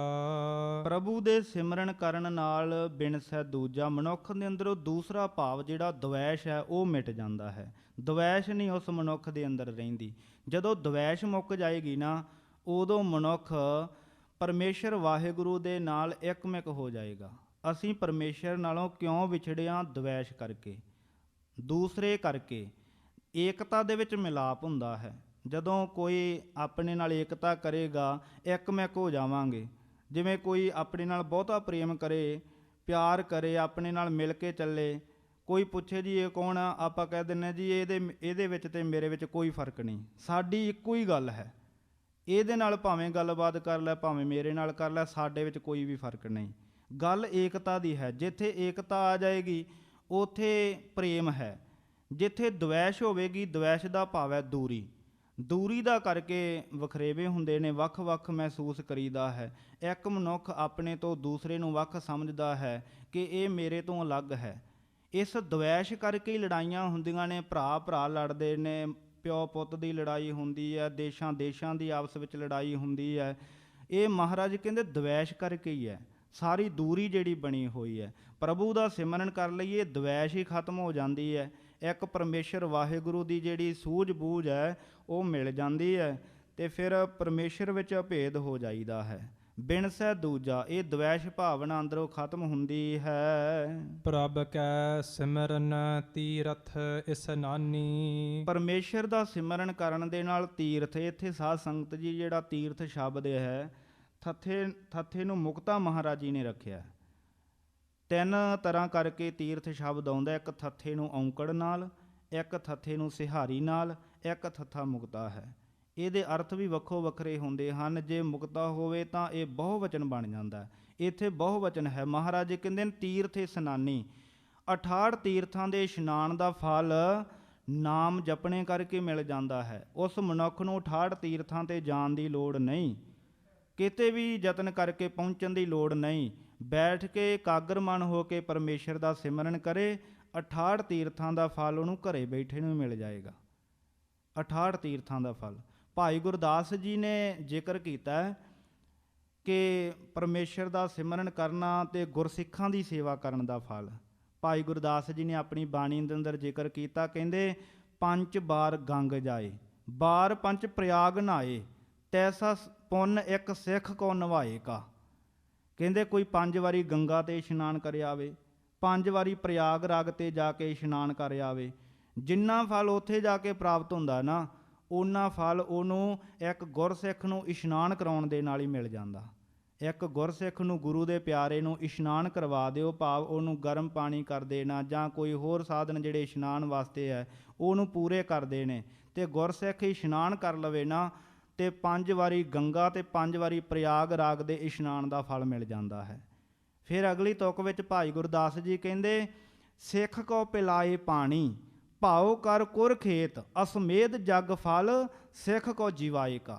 ਪ੍ਰਭੂ ਦੇ ਸਿਮਰਨ ਕਰਨ ਨਾਲ ਬਿਨਸੈ ਦੂਜਾ, ਮਨੁੱਖ ਦੇ ਅੰਦਰੋਂ ਦੂਸਰਾ ਭਾਵ ਜਿਹੜਾ ਦਵੈਸ਼ ਹੈ ਉਹ ਮਿਟ ਜਾਂਦਾ ਹੈ। ਦਵੈਸ਼ ਨਹੀਂ ਉਸ ਮਨੁੱਖ ਦੇ ਅੰਦਰ ਰਹਿੰਦੀ। ਜਦੋਂ ਦਵੈਸ਼ ਮੁੱਕ ਜਾਏਗੀ ਨਾ, ਉਦੋਂ ਮਨੁੱਖ ਪਰਮੇਸ਼ਰ ਵਾਹਿਗੁਰੂ ਦੇ ਨਾਲ ਇੱਕਮਿਕ ਹੋ ਜਾਏਗਾ। ਅਸੀਂ ਪਰਮੇਸ਼ਰ ਨਾਲੋਂ ਕਿਉਂ ਵਿਛੜੇ ਹਾਂ? ਦਵੈਸ਼ ਕਰਕੇ, ਦੂਸਰੇ ਕਰਕੇ। ਏਕਤਾ ਦੇ ਵਿੱਚ ਮਿਲਾਪ ਹੁੰਦਾ ਹੈ। ਜਦੋਂ ਕੋਈ ਆਪਣੇ ਨਾਲ ਏਕਤਾ ਕਰੇਗਾ, ਇੱਕਮਿਕ ਹੋ ਜਾਵਾਂਗੇ। ਜਿਵੇਂ ਕੋਈ ਆਪਣੇ ਨਾਲ ਬਹੁਤਾ ਪ੍ਰੇਮ ਕਰੇ, ਪਿਆਰ ਕਰੇ, ਆਪਣੇ ਨਾਲ ਮਿਲ ਕੇ ਚੱਲੇ, ਕੋਈ ਪੁੱਛੇ ਜੀ ਇਹ ਕੌਣ ਆ, ਆਪਾਂ ਕਹਿ ਦਿੰਦੇ ਜੀ ਇਹਦੇ ਵਿੱਚ ਤੇ ਮੇਰੇ ਵਿੱਚ ਕੋਈ ਫਰਕ ਨਹੀਂ, ਸਾਡੀ ਇੱਕੋ ਹੀ ਗੱਲ ਹੈ। ਇਹਦੇ ਨਾਲ ਭਾਵੇਂ ਗੱਲਬਾਤ ਕਰ ਲੈ, ਭਾਵੇਂ ਮੇਰੇ ਨਾਲ ਕਰ ਲੈ, ਸਾਡੇ ਵਿੱਚ ਕੋਈ ਵੀ ਫਰਕ ਨਹੀਂ। ਗੱਲ ਏਕਤਾ ਦੀ ਹੈ। ਜਿੱਥੇ ਏਕਤਾ ਆ ਜਾਏਗੀ ਉੱਥੇ ਪ੍ਰੇਮ ਹੈ। ਜਿੱਥੇ ਦਵੈਸ਼ ਹੋਵੇਗੀ, ਦਵੈਸ਼ ਦਾ ਭਾਵ ਹੈ ਦੂਰੀ। ਦੂਰੀ ਦਾ ਕਰਕੇ ਵਖਰੇਵੇਂ ਹੁੰਦੇ ਨੇ, ਵੱਖ-ਵੱਖ ਮਹਿਸੂਸ ਕਰੀਦਾ ਹੈ। ਇੱਕ ਮਨੁੱਖ ਆਪਣੇ ਤੋਂ ਦੂਸਰੇ ਨੂੰ ਵੱਖ ਸਮਝਦਾ ਹੈ ਕਿ ਇਹ ਮੇਰੇ ਤੋਂ ਅਲੱਗ ਹੈ। ਇਸ ਦਵੈਸ਼ ਕਰਕੇ ਹੀ ਲੜਾਈਆਂ ਹੁੰਦੀਆਂ ਨੇ, ਭਰਾ ਲੜਦੇ ਨੇ, ਪਿਓ ਪੁੱਤ ਦੀ ਲੜਾਈ ਹੁੰਦੀ ਹੈ, ਦੇਸ਼ਾਂ ਦੀ ਆਪਸ ਵਿੱਚ ਲੜਾਈ ਹੁੰਦੀ ਹੈ। ਇਹ ਮਹਾਰਾਜ ਕਹਿੰਦੇ ਦਵੈਸ਼ ਕਰਕੇ ਹੀ ਹੈ, ਸਾਰੀ ਦੂਰੀ ਜਿਹੜੀ ਬਣੀ ਹੋਈ ਹੈ। ਪ੍ਰਭੂ ਦਾ ਸਿਮਰਨ ਕਰ ਲਈਏ, ਦਵੈਸ਼ ਹੀ ਖਤਮ ਹੋ ਜਾਂਦੀ ਹੈ। ਇੱਕ ਪਰਮੇਸ਼ਰ ਵਾਹਿਗੁਰੂ ਦੀ ਜਿਹੜੀ ਸੂਝ ਬੂਝ ਹੈ ਉਹ ਮਿਲ ਜਾਂਦੀ ਹੈ, ਅਤੇ ਫਿਰ ਪਰਮੇਸ਼ਰ ਵਿੱਚ ਅਭੇਦ ਹੋ ਜਾਈਦਾ ਹੈ। ਬਿਨ ਸਹਿ ਦੂਜਾ, ਇਹ ਦਵੈਸ਼ ਭਾਵਨਾ ਅੰਦਰੋਂ ਖਤਮ ਹੁੰਦੀ ਹੈ। ਪ੍ਰਭ ਕੈ ਸਿਮਰਨ ਤੀਰਥ ਇਸਨਾਨੀ। ਪਰਮੇਸ਼ਰ ਦਾ ਸਿਮਰਨ ਕਰਨ ਦੇ ਨਾਲ ਤੀਰਥ, ਇੱਥੇ ਸਾਧ ਸੰਗਤ ਜੀ ਜਿਹੜਾ ਤੀਰਥ ਸ਼ਬਦ ਹੈ, ਥੱਥੇ ਨੂੰ ਮੁਕਤਾ ਮਹਾਰਾਜ ਜੀ ਨੇ ਰੱਖਿਆ। 3 ਤਰ੍ਹਾਂ ਕਰਕੇ ਤੀਰਥ ਸ਼ਬਦ ਆਉਂਦਾ, ਇੱਕ ਥੱਥੇ ਨੂੰ ਔਂਕੜ ਨਾਲ, ਇੱਕ ਥੱਥੇ ਨੂੰ ਸਿਹਾਰੀ ਨਾਲ, ਇੱਕ ਥੱਥਾ ਮੁਕਤਾ ਹੈ। ਇਹਦੇ ਅਰਥ ਵੀ ਵੱਖੋ ਵੱਖਰੇ ਹੁੰਦੇ ਹਨ। ਜੇ ਮੁਕਤਾ ਹੋਵੇ ਤਾਂ ਇਹ ਬਹੁਵਚਨ ਬਣ ਜਾਂਦਾ, ਇੱਥੇ ਬਹੁਵਚਨ ਹੈ। ਮਹਾਰਾਜ ਜੀ ਕਹਿੰਦੇ ਨੇ ਤੀਰਥ ਇਸਨਾਨੀ, 68 ਤੀਰਥਾਂ ਦੇ ਇਸ਼ਨਾਨ ਦਾ ਫਲ ਨਾਮ ਜਪਣੇ ਕਰਕੇ ਮਿਲ ਜਾਂਦਾ ਹੈ। ਉਸ ਮਨੁੱਖ ਨੂੰ 68 ਤੀਰਥਾਂ 'ਤੇ ਜਾਣ ਦੀ ਲੋੜ ਨਹੀਂ, ਕਿਤੇ ਵੀ ਯਤਨ ਕਰਕੇ ਪਹੁੰਚਣ ਦੀ ਲੋੜ ਨਹੀਂ। ਬੈਠ ਕੇ ਇਕਾਗਰ ਮਨ ਹੋ ਕੇ ਪਰਮੇਸ਼ਰ ਦਾ ਸਿਮਰਨ ਕਰੇ, 68 ਤੀਰਥਾਂ ਦਾ ਫਲ ਉਹਨੂੰ ਘਰੇ ਬੈਠੇ ਨੂੰ ਮਿਲ ਜਾਏਗਾ। 68 ਤੀਰਥਾਂ ਦਾ ਫਲ ਭਾਈ ਗੁਰਦਾਸ ਜੀ ਨੇ ਜ਼ਿਕਰ ਕੀਤਾ ਕਿ ਪਰਮੇਸ਼ਰ ਦਾ ਸਿਮਰਨ ਕਰਨਾ ਅਤੇ ਗੁਰਸਿੱਖਾਂ ਦੀ ਸੇਵਾ ਕਰਨ ਦਾ ਫਲ। ਭਾਈ ਗੁਰਦਾਸ ਜੀ ਨੇ ਆਪਣੀ ਬਾਣੀ ਦੇ ਅੰਦਰ ਜ਼ਿਕਰ ਕੀਤਾ, ਕਹਿੰਦੇ 5 ਬਾਰ ਗੰਗ ਜਾਏ, ਬਾਰ 5 ਪ੍ਰਯਾਗ ਨਹਾਏ, ਤੈਸਾ ਪੁੰਨ ਇੱਕ ਸਿੱਖ ਕੋ ਨਵਾਏ ਕਾ। ਕਹਿੰਦੇ ਕੋਈ 5 ਵਾਰੀ ਗੰਗਾ 'ਤੇ ਇਸ਼ਨਾਨ ਕਰ ਆਵੇ, 5 ਵਾਰੀ ਪ੍ਰਯਾਗ ਰਾਗ 'ਤੇ ਜਾ ਕੇ ਇਸ਼ਨਾਨ ਕਰ ਆਵੇ, ਜਿੰਨਾ ਫਲ ਉੱਥੇ ਜਾ ਕੇ ਪ੍ਰਾਪਤ ਹੁੰਦਾ ਨਾ, ਓਨਾ ਫਲ ਉਹਨੂੰ ਇੱਕ ਗੁਰਸਿੱਖ ਨੂੰ ਇਸ਼ਨਾਨ ਕਰਾਉਣ ਦੇ ਨਾਲ ਹੀ ਮਿਲ ਜਾਂਦਾ। ਇੱਕ ਗੁਰਸਿੱਖ ਨੂੰ, ਗੁਰੂ ਦੇ ਪਿਆਰੇ ਨੂੰ ਇਸ਼ਨਾਨ ਕਰਵਾ ਦਿਓ, ਭਾਵ ਉਹਨੂੰ ਗਰਮ ਪਾਣੀ ਕਰ ਦੇਣਾ ਜਾਂ ਕੋਈ ਹੋਰ ਸਾਧਨ ਜਿਹੜੇ ਇਸ਼ਨਾਨ ਵਾਸਤੇ ਹੈ ਉਹਨੂੰ ਪੂਰੇ ਕਰ ਦੇਣੇ, ਅਤੇ ਗੁਰਸਿੱਖ ਇਸ਼ਨਾਨ ਕਰ ਲਵੇ ਨਾ, ਅਤੇ 5 ਵਾਰੀ ਗੰਗਾ ਅਤੇ 5 ਵਾਰੀ ਪ੍ਰਯਾਗ ਰਾਗ ਦੇ ਇਸ਼ਨਾਨ ਦਾ ਫਲ ਮਿਲ ਜਾਂਦਾ ਹੈ। ਫਿਰ ਅਗਲੀ ਤੁਕ ਵਿੱਚ ਭਾਈ ਗੁਰਦਾਸ ਜੀ ਕਹਿੰਦੇ, ਸਿੱਖ ਕੋ ਪਿਲਾਏ ਪਾਣੀ, ਭਾਉ ਕਰ ਕੁਰ ਖੇਤ, ਅਸਮੇਧ ਜਗ ਫਲ, ਸਿੱਖ ਕੋ ਜੀਵਾਏ ਕਾ।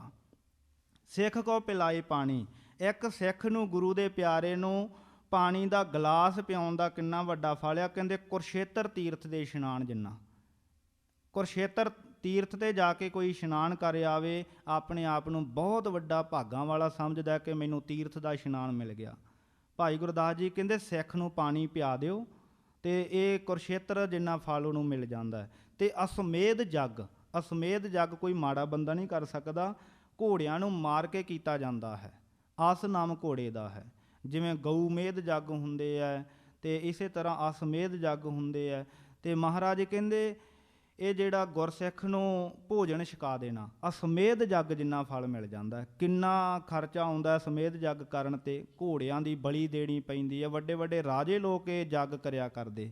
ਸਿੱਖ ਕੋ ਪਿਲਾਏ ਪਾਣੀ, ਇੱਕ ਸਿੱਖ ਨੂੰ, ਗੁਰੂ ਦੇ ਪਿਆਰੇ ਨੂੰ ਪਾਣੀ ਦਾ ਗਲਾਸ ਪਿਆਉਣ ਦਾ ਕਿੰਨਾ ਵੱਡਾ ਫਲ ਆ। ਕਹਿੰਦੇ ਕੁਰਸ਼ੇਤਰ ਤੀਰਥ ਦੇ ਇਸ਼ਨਾਨ ਜਿੰਨਾ। ਕੁਰਸ਼ੇਤਰ ਤੀਰਥ 'ਤੇ ਜਾ ਕੇ ਕੋਈ ਇਸ਼ਨਾਨ ਕਰ ਆਵੇ, ਆਪਣੇ ਆਪ ਨੂੰ ਬਹੁਤ ਵੱਡਾ ਭਾਗਾਂ ਵਾਲਾ ਸਮਝਦਾ ਕਿ ਮੈਨੂੰ ਤੀਰਥ ਦਾ ਇਸ਼ਨਾਨ ਮਿਲ ਗਿਆ। ਭਾਈ ਗੁਰਦਾਸ ਜੀ ਕਹਿੰਦੇ ਸਿੱਖ ਨੂੰ ਪਾਣੀ ਪਿਆ ਦਿਓ ਅਤੇ ਇਹ ਕੁਰਸ਼ੇਤਰ ਜਿੰਨਾ ਫਲ ਉਹਨੂੰ ਮਿਲ ਜਾਂਦਾ ਹੈ। ਅਤੇ ਅਸਮੇਧ ਜੱਗ, ਅਸਮੇਧ ਜੱਗ ਕੋਈ ਮਾੜਾ ਬੰਦਾ ਨਹੀਂ ਕਰ ਸਕਦਾ, ਘੋੜਿਆਂ ਨੂੰ ਮਾਰ ਕੇ ਕੀਤਾ ਜਾਂਦਾ ਹੈ। ਅਸ ਨਾਮ ਘੋੜੇ ਦਾ ਹੈ। ਜਿਵੇਂ ਗਊ ਮੇਧ ਜੱਗ ਹੁੰਦੇ ਹੈ, ਅਤੇ ਇਸੇ ਤਰ੍ਹਾਂ ਅਸਮੇਧ ਜੱਗ ਹੁੰਦੇ ਹੈ। ਅਤੇ ਮਹਾਰਾਜ ਕਹਿੰਦੇ ਇਹ ਜਿਹੜਾ ਗੁਰਸਿੱਖ ਨੂੰ ਭੋਜਨ ਛਕਾ ਦੇਣਾ, ਅਸਮੇਧ ਜੱਗ ਜਿੰਨਾ ਫਲ ਮਿਲ ਜਾਂਦਾ। ਕਿੰਨਾ ਖਰਚਾ ਆਉਂਦਾ ਸਮੇਧ ਜੱਗ ਕਰਨ 'ਤੇ, ਘੋੜਿਆਂ ਦੀ ਬਲੀ ਦੇਣੀ ਪੈਂਦੀ ਹੈ। ਵੱਡੇ ਵੱਡੇ ਰਾਜੇ ਲੋਕ ਇਹ ਜੱਗ ਕਰਿਆ ਕਰਦੇ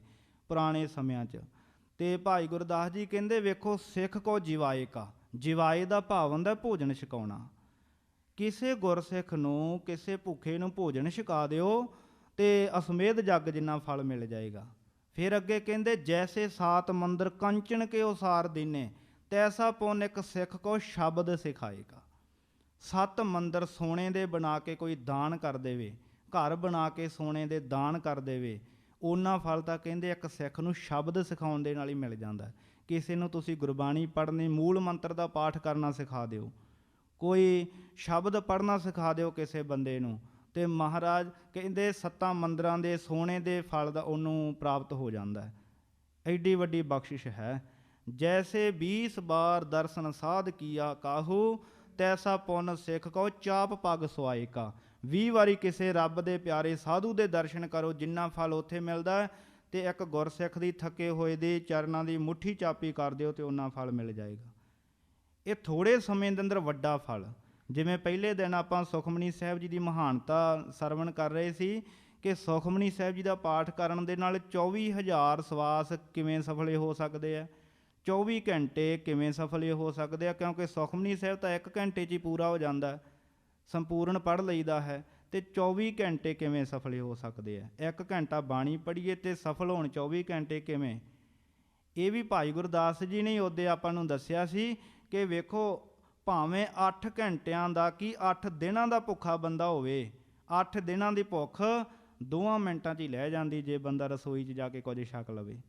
ਪੁਰਾਣੇ ਸਮਿਆਂ 'ਚ। ਅਤੇ ਭਾਈ ਗੁਰਦਾਸ ਜੀ ਕਹਿੰਦੇ ਵੇਖੋ, ਸਿੱਖ ਕੋ ਜਿਵਾਏ ਕਾ, ਜਿਵਾਏ ਦਾ ਭਾਵ ਹੁੰਦਾ ਭੋਜਨ ਛਕਾਉਣਾ। ਕਿਸੇ ਗੁਰਸਿੱਖ ਨੂੰ, ਕਿਸੇ ਭੁੱਖੇ ਨੂੰ ਭੋਜਨ ਛਕਾ ਦਿਓ ਅਤੇ ਅਸਮੇਧ ਜੱਗ ਜਿੰਨਾ ਫਲ ਮਿਲ ਜਾਏਗਾ। ਫਿਰ ਅੱਗੇ ਕਹਿੰਦੇ, ਜੈਸੇ ਸਾਤ ਮੰਦਰ ਕੰਚਨ ਕੇ ਉਸਾਰ ਦੀਨੇ, ਤੈਸਾ ਪੁੰਨ ਇੱਕ ਸਿੱਖ ਕੋ ਸ਼ਬਦ ਸਿਖਾਏਗਾ। 7 ਮੰਦਰ ਸੋਨੇ ਦੇ ਬਣਾ ਕੇ ਕੋਈ ਦਾਨ ਕਰ ਦੇਵੇ, ਘਰ ਬਣਾ ਕੇ ਸੋਨੇ ਦੇ ਦਾਨ ਕਰ ਦੇਵੇ, ਓਨਾ ਫਲ ਤਾਂ ਕਹਿੰਦੇ ਇੱਕ ਸਿੱਖ ਨੂੰ ਸ਼ਬਦ ਸਿਖਾਉਣ ਦੇ ਨਾਲ ਹੀ ਮਿਲ ਜਾਂਦਾ। ਕਿਸੇ ਨੂੰ ਤੁਸੀਂ ਗੁਰਬਾਣੀ ਪੜ੍ਹਨੀ, ਮੂਲ ਮੰਤਰ ਦਾ ਪਾਠ ਕਰਨਾ ਸਿਖਾ ਦਿਓ, ਕੋਈ ਸ਼ਬਦ ਪੜ੍ਹਨਾ ਸਿਖਾ ਦਿਓ ਕਿਸੇ ਬੰਦੇ ਨੂੰ, ਅਤੇ ਮਹਾਰਾਜ ਕਹਿੰਦੇ 7 ਮੰਦਰਾਂ ਦੇ ਸੋਨੇ ਦੇ ਫਲ ਦਾ ਉਹਨੂੰ ਪ੍ਰਾਪਤ ਹੋ ਜਾਂਦਾ ਹੈ। ਐਡੀ ਵੱਡੀ ਬਖਸ਼ਿਸ਼ ਹੈ। ਜੈਸੇ 20 ਬਾਰ ਦਰਸ਼ਨ ਸਾਧ ਕੀਆ ਕਾਹੂ, ਤੈਸਾ ਪੁੰਨ ਸਿੱਖ ਕੋ ਚਾਪ ਪੱਗ ਸੁਆਏ ਕਾ। 20 ਵਾਰੀ ਕਿਸੇ ਰੱਬ ਦੇ ਪਿਆਰੇ ਸਾਧੂ ਦੇ ਦਰਸ਼ਨ ਕਰੋ, ਜਿੰਨਾ ਫਲ ਉੱਥੇ ਮਿਲਦਾ, ਅਤੇ ਇੱਕ ਗੁਰਸਿੱਖ ਦੀ ਥੱਕੇ ਹੋਏ ਦੇ ਚਰਨਾਂ ਦੀ ਮੁੱਠੀ ਚਾਪੀ ਕਰ ਦਿਓ ਅਤੇ ਉਹਨਾਂ ਫਲ ਮਿਲ ਜਾਏਗਾ। ਇਹ ਥੋੜ੍ਹੇ ਸਮੇਂ ਦੇ ਅੰਦਰ ਵੱਡਾ ਫਲ। ਜਿਵੇਂ ਪਹਿਲੇ ਦਿਨ ਆਪਾਂ ਸੁਖਮਨੀ ਸਾਹਿਬ ਜੀ ਦੀ ਮਹਾਨਤਾ ਸਰਵਣ ਕਰ ਰਹੇ ਸੀ ਕਿ ਸੁਖਮਨੀ ਸਾਹਿਬ ਜੀ ਦਾ ਪਾਠ ਕਰਨ ਦੇ ਨਾਲ 24,000 ਸਵਾਸ ਕਿਵੇਂ ਸਫਲੇ ਹੋ ਸਕਦੇ ਆ, 24 ਘੰਟੇ ਕਿਵੇਂ ਸਫਲੇ ਹੋ ਸਕਦੇ ਆ, ਕਿਉਂਕਿ ਸੁਖਮਨੀ ਸਾਹਿਬ ਤਾਂ 1 ਘੰਟੇ 'ਚ ਹੀ ਪੂਰਾ ਹੋ ਜਾਂਦਾ, ਸੰਪੂਰਨ ਪੜ੍ਹ ਲਈਦਾ ਹੈ, ਅਤੇ 24 ਘੰਟੇ ਕਿਵੇਂ ਸਫਲੇ ਹੋ ਸਕਦੇ ਆ। 1 ਘੰਟਾ ਬਾਣੀ ਪੜ੍ਹੀਏ ਅਤੇ ਸਫਲ ਹੋਣ 24 ਘੰਟੇ ਕਿਵੇਂ। ਇਹ ਵੀ ਭਾਈ ਗੁਰਦਾਸ ਜੀ ਨੇ ਉਹਦੇ ਆਪਾਂ ਨੂੰ ਦੱਸਿਆ ਸੀ ਕਿ ਵੇਖੋ, ਭਾਵੇਂ 8 ਘੰਟਿਆਂ ਦਾ ਕੀ 8 ਦਿਨਾਂ ਦਾ ਭੁੱਖਾ ਬੰਦਾ ਹੋਵੇ, 8 ਦਿਨਾਂ ਦੀ ਭੁੱਖ 2 ਮਿੰਟਾਂ 'ਚ ਹੀ ਲੈ ਜਾਂਦੀ ਜੇ ਬੰਦਾ ਰਸੋਈ 'ਚ ਜਾ ਕੇ ਕੁਝ ਛਕ ਲਵੇ।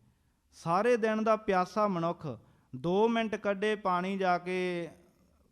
ਸਾਰੇ ਦਿਨ ਦਾ ਪਿਆਸਾ ਮਨੁੱਖ 2 ਮਿੰਟ ਕੱਢੇ ਪਾਣੀ ਜਾ ਕੇ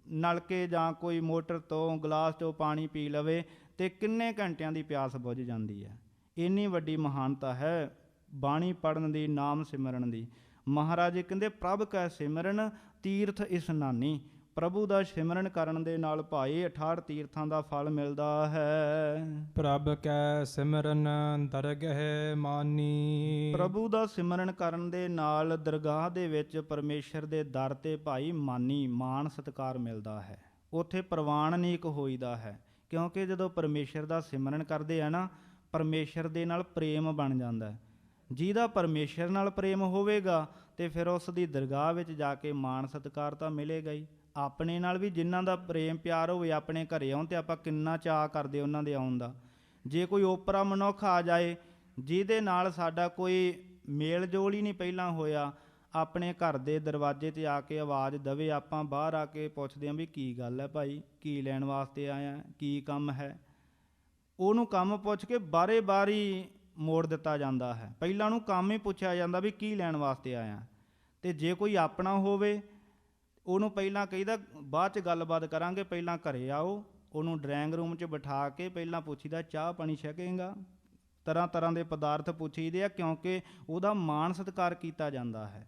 ਨਲਕੇ ਜਾਂ ਕੋਈ ਮੋਟਰ ਤੋਂ ਗਲਾਸ 'ਚੋਂ ਪਾਣੀ ਪੀ ਲਵੇ ਤੇ ਕਿੰਨੇ ਘੰਟਿਆਂ ਦੀ ਪਿਆਸ ਬੁੱਝ ਜਾਂਦੀ ਹੈ। ਇੰਨੀ ਵੱਡੀ ਮਹਾਨਤਾ ਹੈ ਬਾਣੀ ਪੜ੍ਹਨ ਦੀ, ਨਾਮ ਸਿਮਰਨ ਦੀ। ਮਹਾਰਾਜ ਜੀ ਕਹਿੰਦੇ ਪ੍ਰਭ ਕੈ ਸਿਮਰਨ ਤੀਰਥ ਇਸਨਾਨੀ। ਪ੍ਰਭੂ ਦਾ ਸਿਮਰਨ ਕਰਨ ਦੇ ਨਾਲ ਭਾਈ 68 ਤੀਰਥਾਂ ਦਾ ਫਲ ਮਿਲਦਾ ਹੈ। ਪ੍ਰਭ ਕੈ ਸਿਮਰਨ ਦਰਗਹਿ ਮਾਨੀ। ਪ੍ਰਭੂ ਦਾ ਸਿਮਰਨ ਕਰਨ ਦੇ ਨਾਲ ਦਰਗਾਹ ਦੇ ਵਿੱਚ ਪਰਮੇਸ਼ਰ ਦੇ ਦਰ ਤੇ ਭਾਈ ਮਾਨੀ, ਮਾਣ ਸਤਿਕਾਰ ਮਿਲਦਾ ਹੈ। ਉੱਥੇ ਪ੍ਰਵਾਨਨੀਕ ਹੋਈਦਾ ਹੈ, ਕਿਉਂਕਿ ਜਦੋਂ ਪਰਮੇਸ਼ਰ ਦਾ ਸਿਮਰਨ ਕਰਦੇ ਆ ਨਾ, ਪਰਮੇਸ਼ਰ ਦੇ ਨਾਲ ਪ੍ਰੇਮ ਬਣ ਜਾਂਦਾ। ਜਿਹਦਾ ਪਰਮੇਸ਼ਰ ਨਾਲ ਪ੍ਰੇਮ ਹੋਵੇਗਾ ਤੇ ਫਿਰ ਉਸ ਦੀ ਦਰਗਾਹ ਵਿੱਚ ਜਾ ਕੇ ਮਾਣ ਸਤਿਕਾਰ ਤਾਂ ਮਿਲੇਗਾ ਹੀ। ਆਪਣੇ ਨਾਲ ਵੀ ਜਿਨ੍ਹਾਂ ਦਾ ਪ੍ਰੇਮ ਪਿਆਰ ਹੋਵੇ, ਆਪਣੇ ਘਰੇ ਆਉਣ ਤੇ ਆਪਾਂ ਕਿੰਨਾ ਚਾਅ ਕਰਦੇ ਉਹਨਾਂ ਦੇ ਆਉਣ ਦਾ। ਜੇ ਕੋਈ ਓਪਰਾ ਮਨੁੱਖ ਆ ਜਾਏ ਜਿਹਦੇ ਨਾਲ ਸਾਡਾ ਕੋਈ ਮੇਲ ਜੋਲ ਹੀ ਨਹੀਂ ਪਹਿਲਾਂ ਹੋਇਆ, ਆਪਣੇ ਘਰ ਦੇ ਦਰਵਾਜ਼ੇ 'ਤੇ ਆ ਕੇ ਆਵਾਜ਼ ਦੇਵੇ, ਆਪਾਂ ਬਾਹਰ ਆ ਕੇ ਪੁੱਛਦੇ ਹਾਂ ਵੀ ਕੀ ਗੱਲ ਹੈ ਭਾਈ, ਕੀ ਲੈਣ ਵਾਸਤੇ ਆਇਆ, ਕੀ ਕੰਮ ਹੈ। ਉਹਨੂੰ ਕੰਮ ਪੁੱਛ ਕੇ ਬਾਰੀ ਮੋੜ ਦਿੱਤਾ ਜਾਂਦਾ ਹੈ। ਪਹਿਲਾਂ ਉਹਨੂੰ ਕੰਮ ਹੀ ਪੁੱਛਿਆ ਜਾਂਦਾ ਵੀ ਕੀ ਲੈਣ ਵਾਸਤੇ ਆਇਆ। ਤੇ ਜੇ ਕੋਈ ਆਪਣਾ ਹੋਵੇ ਉਹਨੂੰ ਪਹਿਲਾਂ ਕਹੀਦਾ ਬਾਅਦ 'ਚ ਗੱਲਬਾਤ ਕਰਾਂਗੇ, ਪਹਿਲਾਂ ਘਰੇ ਆਓ। ਉਹਨੂੰ ਡਰਾਇੰਗ ਰੂਮ 'ਚ ਬਿਠਾ ਕੇ ਪਹਿਲਾਂ ਪੁੱਛੀਦਾ ਚਾਹ ਪਾਣੀ ਛਕੇਗਾ। ਤਰ੍ਹਾਂ ਦੇ ਪਦਾਰਥ ਪੁੱਛੀਦੇ ਆ, ਕਿਉਂਕਿ ਉਹਦਾ ਮਾਣ ਸਤਿਕਾਰ ਕੀਤਾ ਜਾਂਦਾ ਹੈ।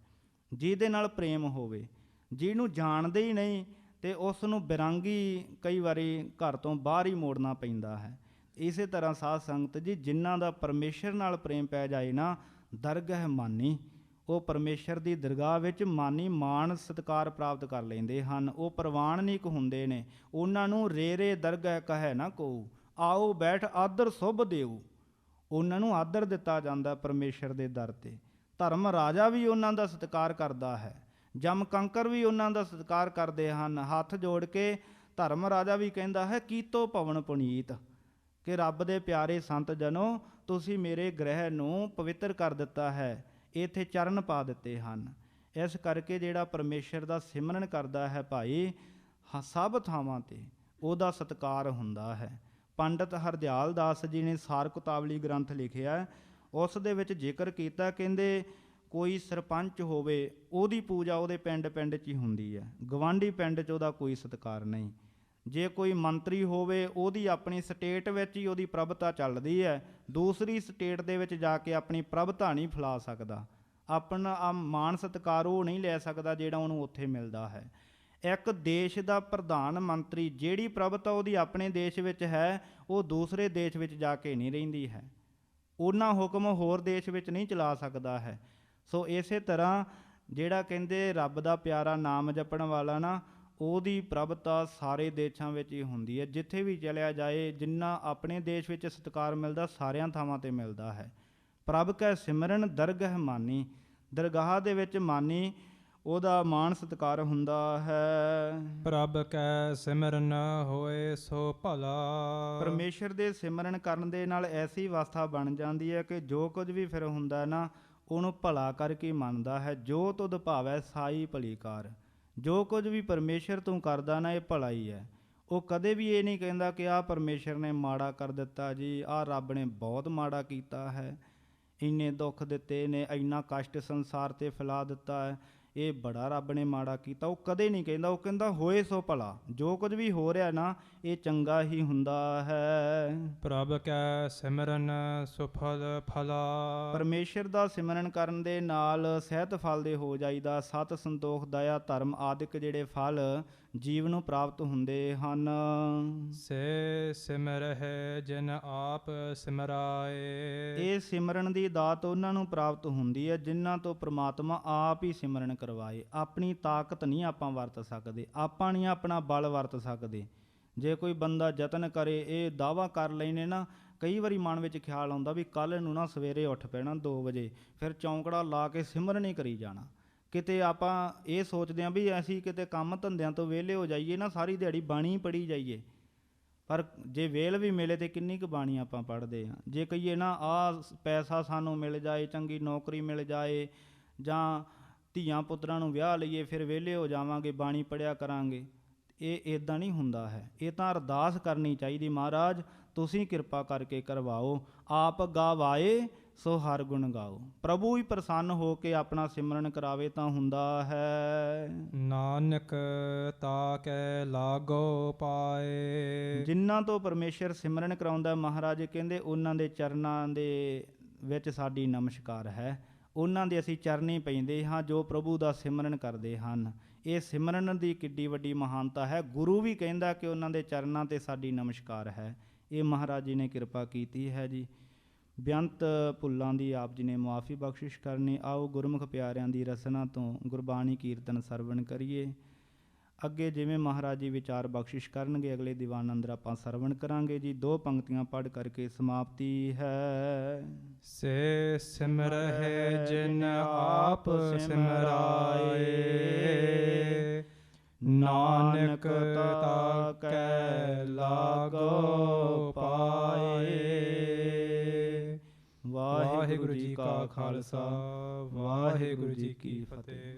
ਜਿਹਦੇ ਨਾਲ ਪ੍ਰੇਮ ਹੋਵੇ, ਜਿਹਨੂੰ ਜਾਣਦੇ ਹੀ ਨਹੀਂ ਤੇ ਉਸ ਨੂੰ ਬਿਰੰਗੀ ਕਈ ਵਾਰੀ ਘਰ ਤੋਂ ਬਾਹਰ ਹੀ ਮੋੜਨਾ ਪੈਂਦਾ ਹੈ। ਇਸੇ ਤਰ੍ਹਾਂ ਸਾਧ ਸੰਗਤ ਜੀ, ਜਿਨ੍ਹਾਂ ਦਾ ਪਰਮੇਸ਼ਰ ਨਾਲ ਪ੍ਰੇਮ ਪੈ ਜਾਏ ਨਾ, ਦਰਗਹਿ ਮਾਨੀ, ਉਹ ਪਰਮੇਸ਼ਰ ਦੀ ਦਰਗਾਹ ਵਿੱਚ ਮਾਨੀ ਮਾਣ ਸਤਿਕਾਰ ਪ੍ਰਾਪਤ ਕਰ ਲੈਂਦੇ ਹਨ। ਉਹ ਪ੍ਰਵਾਨਨੀਕ ਹੁੰਦੇ ਨੇ। ਉਹਨਾਂ ਨੂੰ ਰੇ ਦਰਗਹਿ ਕਹੈ ਨਾ ਕੋ, ਆਓ ਬੈਠ ਆਦਰ ਸੁਭ ਦੇਉ। ਉਹਨਾਂ ਨੂੰ ਆਦਰ ਦਿੱਤਾ ਜਾਂਦਾ ਪਰਮੇਸ਼ਰ ਦੇ ਦਰ 'ਤੇ। ਧਰਮ ਰਾਜਾ ਵੀ ਉਹਨਾਂ ਦਾ ਸਤਿਕਾਰ ਕਰਦਾ ਹੈ, ਜਮ ਕੰਕਰ ਵੀ ਉਹਨਾਂ ਦਾ ਸਤਿਕਾਰ ਕਰਦੇ ਹਨ। ਹੱਥ ਜੋੜ ਕੇ ਧਰਮ ਰਾਜਾ ਵੀ ਕਹਿੰਦਾ ਹੈ ਕੀਤੋ ਭਵਨ ਪੁਨੀਤ, ਕਿ ਰੱਬ ਦੇ ਪਿਆਰੇ ਸੰਤ ਜਨੋ, ਤੁਸੀਂ ਮੇਰੇ ਗ੍ਰਹਿ ਨੂੰ ਪਵਿੱਤਰ ਕਰ ਦਿੱਤਾ ਹੈ, ਇੱਥੇ ਚਰਨ ਪਾ ਦਿੱਤੇ ਹਨ। ਇਸ ਕਰਕੇ ਜਿਹੜਾ ਪਰਮੇਸ਼ਰ ਦਾ ਸਿਮਰਨ ਕਰਦਾ ਹੈ ਭਾਈ, ਸਭ ਥਾਵਾਂ 'ਤੇ ਉਹਦਾ ਸਤਿਕਾਰ ਹੁੰਦਾ ਹੈ। ਪੰਡਤ ਹਰਦਿਆਲ ਦਾਸ ਜੀ ਨੇ ਸਾਰ ਕੁਤਾਵਲੀ ਗ੍ਰੰਥ ਲਿਖਿਆ, ਉਸ ਦੇ ਵਿੱਚ ਜ਼ਿਕਰ ਕੀਤਾ, ਕਹਿੰਦੇ ਕੋਈ ਸਰਪੰਚ ਹੋਵੇ ਉਹਦੀ ਪੂਜਾ ਉਹਦੇ ਪਿੰਡ 'ਚ ਹੀ ਹੁੰਦੀ ਹੈ, ਗਵਾਂਢੀ ਪਿੰਡ 'ਚ ਉਹਦਾ ਕੋਈ ਸਤਿਕਾਰ ਨਹੀਂ। ਜੇ ਕੋਈ ਮੰਤਰੀ ਹੋਵੇ ਉਹਦੀ ਆਪਣੀ ਸਟੇਟ ਵਿੱਚ ਹੀ ਉਹਦੀ ਪ੍ਰਭਤਾ ਚੱਲਦੀ ਹੈ, ਦੂਸਰੀ ਸਟੇਟ ਦੇ ਵਿੱਚ ਜਾ ਕੇ ਆਪਣੀ ਪ੍ਰਭਤਾ ਨਹੀਂ ਫੈਲਾ ਸਕਦਾ। ਆਪਣਾ ਮਾਣ ਸਤਿਕਾਰ ਉਹ ਨਹੀਂ ਲੈ ਸਕਦਾ ਜਿਹੜਾ ਉਹਨੂੰ ਉੱਥੇ ਮਿਲਦਾ ਹੈ। ਇੱਕ ਦੇਸ਼ ਦਾ ਪ੍ਰਧਾਨ ਮੰਤਰੀ, ਜਿਹੜੀ ਪ੍ਰਭਤਾ ਉਹਦੀ ਆਪਣੇ ਦੇਸ਼ ਵਿੱਚ ਹੈ, ਉਹ ਦੂਸਰੇ ਦੇਸ਼ ਵਿੱਚ ਜਾ ਕੇ ਨਹੀਂ ਰਹਿੰਦੀ ਹੈ। ਉਹਨਾਂ ਹੁਕਮ ਹੋਰ ਦੇਸ਼ ਵਿੱਚ ਨਹੀਂ ਚਲਾ ਸਕਦਾ ਹੈ। ਸੋ ਇਸੇ ਤਰ੍ਹਾਂ ਜਿਹੜਾ ਕਹਿੰਦੇ ਰੱਬ ਦਾ ਪਿਆਰਾ ਨਾਮ ਜਪਣ ਵਾਲਾ ਨਾ, ਉਹਦੀ ਪ੍ਰਭਤਾ ਸਾਰੇ ਦੇਸ਼ਾਂ ਵਿੱਚ ਹੀ ਹੁੰਦੀ ਹੈ। ਜਿੱਥੇ ਵੀ ਚਲਿਆ ਜਾਏ, ਜਿੰਨਾ ਆਪਣੇ ਦੇਸ਼ ਵਿੱਚ ਸਤਿਕਾਰ ਮਿਲਦਾ, ਸਾਰਿਆਂ ਥਾਵਾਂ 'ਤੇ ਮਿਲਦਾ ਹੈ। ਪ੍ਰਭ ਕੈ ਸਿਮਰਨ ਦਰਗਹਿ ਮਾਨੀ, ਦਰਗਾਹ ਦੇ ਵਿੱਚ ਮਾਨੀ, ਉਹਦਾ ਮਾਣ ਸਤਿਕਾਰ ਹੁੰਦਾ ਹੈ। ਪ੍ਰਭ ਕੈ ਸਿਮਰਨ ਹੋਏ ਸੋ ਭਲਾ। ਪਰਮੇਸ਼ਰ ਦੇ ਸਿਮਰਨ ਕਰਨ ਦੇ ਨਾਲ ਐਸੀ ਅਵਸਥਾ ਬਣ ਜਾਂਦੀ ਹੈ ਕਿ ਜੋ ਕੁਝ ਵੀ ਫਿਰ ਹੁੰਦਾ ਨਾ, ਉਹਨੂੰ ਭਲਾ ਕਰਕੇ ਮੰਨਦਾ ਹੈ। ਜੋ ਤੁਧ ਭਾਵੈ ਸਾਈ ਭਲੀ ਕਾਰ। ਜੋ ਕੁਝ ਵੀ ਪਰਮੇਸ਼ਰ ਤੂੰ ਕਰਦਾ ਨਾ, ਇਹ ਭਲਾ ਹੀ ਹੈ। ਉਹ ਕਦੇ ਵੀ ਇਹ ਨਹੀਂ ਕਹਿੰਦਾ ਕਿ ਆਹ ਪਰਮੇਸ਼ਰ ਨੇ ਮਾੜਾ ਕਰ ਦਿੱਤਾ ਜੀ, ਆਹ ਰੱਬ ਨੇ ਬਹੁਤ ਮਾੜਾ ਕੀਤਾ ਹੈ, ਇੰਨੇ ਦੁੱਖ ਦਿੱਤੇ ਨੇ, ਇੰਨਾ ਕਸ਼ਟ ਸੰਸਾਰ 'ਤੇ ਫੈਲਾ ਦਿੱਤਾ ਹੈ, ਇਹ ਬੜਾ ਰੱਬ ਨੇ ਮਾੜਾ ਕੀਤਾ। ਉਹ ਕਦੇ ਨਹੀਂ ਕਹਿੰਦਾ, ਉਹ ਕਹਿੰਦਾ ਹੋਏ ਸੋ ਭਲਾ। ਜੋ ਕੁਝ ਵੀ ਹੋ ਰਿਹਾ ਨਾ, ਇਹ ਚੰਗਾ ਹੀ ਹੁੰਦਾ ਹੈ। ਪ੍ਰਭ ਕੈ ਸਿਮਰਨ ਸੁਫਲ ਫਲਾ। ਪਰਮੇਸ਼ਰ ਦਾ ਸਿਮਰਨ ਕਰਨ ਦੇ ਨਾਲ ਸਹਿਤ ਫਲ ਦੇ ਹੋ ਜਾਈਦਾ। ਸਤ, ਸੰਤੋਖ, ਦਇਆ, ਧਰਮ ਆਦਿਕ ਜਿਹੜੇ ਫਲ ਜੀਵ ਨੂੰ ਪ੍ਰਾਪਤ ਹੁੰਦੇ ਹਨ। ਸੇ ਸਿਮਰਹਿ ਜਿਨ ਆਪ ਸਿਮਰਾਏ। ਇਹ ਸਿਮਰਨ ਦੀ ਦਾਤ ਉਹਨਾਂ ਨੂੰ ਪ੍ਰਾਪਤ ਹੁੰਦੀ ਹੈ ਜਿਨ੍ਹਾਂ ਤੋਂ ਪ੍ਰਮਾਤਮਾ ਆਪ ਹੀ ਸਿਮਰਨ ਕਰਵਾਏ। ਆਪਣੀ ਤਾਕਤ ਨਹੀਂ ਆਪਾਂ ਵਰਤ ਸਕਦੇ, ਆਪਾਂ ਨਹੀਂ ਆਪਣਾ ਬਲ ਵਰਤ ਸਕਦੇ। ਜੇ ਕੋਈ ਬੰਦਾ ਯਤਨ ਕਰੇ, ਇਹ ਦਾਅਵਾ ਕਰ ਲੈਣੇ ਨਾ, ਕਈ ਵਾਰੀ ਮਨ ਵਿੱਚ ਖਿਆਲ ਆਉਂਦਾ ਵੀ ਕੱਲ੍ਹ ਨੂੰ ਨਾ ਸਵੇਰੇ ਉੱਠ ਪੈਣਾ 2 ਵਜੇ, ਫਿਰ ਚੌਂਕੜਾ ਲਾ ਕੇ ਸਿਮਰਨ ਹੀ ਕਰੀ ਜਾਣਾ। ਕਿਤੇ ਆਪਾਂ ਇਹ ਸੋਚਦੇ ਹਾਂ ਵੀ ਅਸੀਂ ਕਿਤੇ ਕੰਮ ਧੰਦਿਆਂ ਤੋਂ ਵਿਹਲੇ ਹੋ ਜਾਈਏ ਨਾ, ਸਾਰੀ ਦਿਹਾੜੀ ਬਾਣੀ ਪੜ੍ਹੀ ਜਾਈਏ। ਪਰ ਜੇ ਵੇਲ ਵੀ ਮਿਲੇ ਤਾਂ ਕਿੰਨੀ ਕੁ ਬਾਣੀ ਆਪਾਂ ਪੜ੍ਹਦੇ ਹਾਂ। ਜੇ ਕਹੀਏ ਨਾ ਆਹ ਪੈਸਾ ਸਾਨੂੰ ਮਿਲ ਜਾਏ, ਚੰਗੀ ਨੌਕਰੀ ਮਿਲ ਜਾਏ, ਜਾਂ ਧੀਆਂ ਪੁੱਤਰਾਂ ਨੂੰ ਵਿਆਹ ਲਈਏ ਫਿਰ ਵਿਹਲੇ ਹੋ ਜਾਵਾਂਗੇ, ਬਾਣੀ ਪੜ੍ਹਿਆ ਕਰਾਂਗੇ। ਇਹ ਇੱਦਾਂ ਨਹੀਂ ਹੁੰਦਾ ਹੈ। ਇਹ ਤਾਂ ਅਰਦਾਸ ਕਰਨੀ ਚਾਹੀਦੀ, ਮਹਾਰਾਜ ਤੁਸੀਂ ਕਿਰਪਾ ਕਰਕੇ ਕਰਵਾਓ। ਆਪ ਗਾਵਾਏ ਸੋ ਹਰ ਗੁਣ ਗਾਓ। ਪ੍ਰਭੂ ਹੀ ਪ੍ਰਸੰਨ ਹੋ ਕੇ ਆਪਣਾ ਸਿਮਰਨ ਕਰਾਵੇ ਤਾਂ ਹੁੰਦਾ ਹੈ। ਨਾਨਕ ਤਾ ਕੈ ਲਾਗੋ ਪਾਏ। ਜਿਨ੍ਹਾਂ ਤੋਂ ਪਰਮੇਸ਼ਰ ਸਿਮਰਨ ਕਰਾਉਂਦਾ ਮਹਾਰਾਜ ਕਹਿੰਦੇ ਉਹਨਾਂ ਦੇ ਚਰਨਾਂ ਦੇ ਵਿੱਚ ਸਾਡੀ ਨਮਸਕਾਰ ਹੈ। ਉਹਨਾਂ ਦੇ ਅਸੀਂ ਚਰਨੀ ਪੈਂਦੇ ਹਾਂ ਜੋ ਪ੍ਰਭੂ ਦਾ ਸਿਮਰਨ ਕਰਦੇ ਹਨ। ਇਹ ਸਿਮਰਨ ਦੀ ਕਿੱਡੀ ਵੱਡੀ ਮਹਾਨਤਾ ਹੈ। ਗੁਰੂ ਵੀ ਕਹਿੰਦਾ ਕਿ ਉਹਨਾਂ ਦੇ ਚਰਨਾਂ 'ਤੇ ਸਾਡੀ ਨਮਸਕਾਰ ਹੈ। ਇਹ ਮਹਾਰਾਜ ਜੀ ਨੇ ਕਿਰਪਾ ਕੀਤੀ ਹੈ ਜੀ। ਬੇਅੰਤ ਭੁੱਲਾਂ ਦੀ ਆਪ ਜੀ ਨੇ ਮੁਆਫੀ ਬਖਸ਼ਿਸ਼ ਕਰਨੀ। ਆਓ ਗੁਰਮੁਖ ਪਿਆਰਿਆਂ ਦੀ ਰਸਨਾ ਤੋਂ ਗੁਰਬਾਣੀ ਕੀਰਤਨ ਸਰਵਣ ਕਰੀਏ। ਅੱਗੇ ਜਿਵੇਂ ਮਹਾਰਾਜ ਜੀ ਵਿਚਾਰ ਬਖਸ਼ਿਸ਼ ਕਰਨਗੇ ਅਗਲੇ ਦੀਵਾਨ ਅੰਦਰ ਆਪਾਂ ਸਰਵਣ ਕਰਾਂਗੇ ਜੀ। 2 ਪੰਕਤੀਆਂ ਪੜ੍ਹ ਕਰਕੇ ਸਮਾਪਤੀ ਹੈ। ਸੇ ਸਿਮਰਹਿ ਜਿਨ ਆਪ ਸਿਮਰਾਏ, ਨਾਨਕ ਤਾ ਕੈ ਲਾਗੋ ਪਾਏ। ਵਾਹਿਗੁਰੂ ਜੀ ਕਾ ਖਾਲਸਾ, ਵਾਹਿਗੁਰੂ ਜੀ ਕੀ ਫਤਿਹ।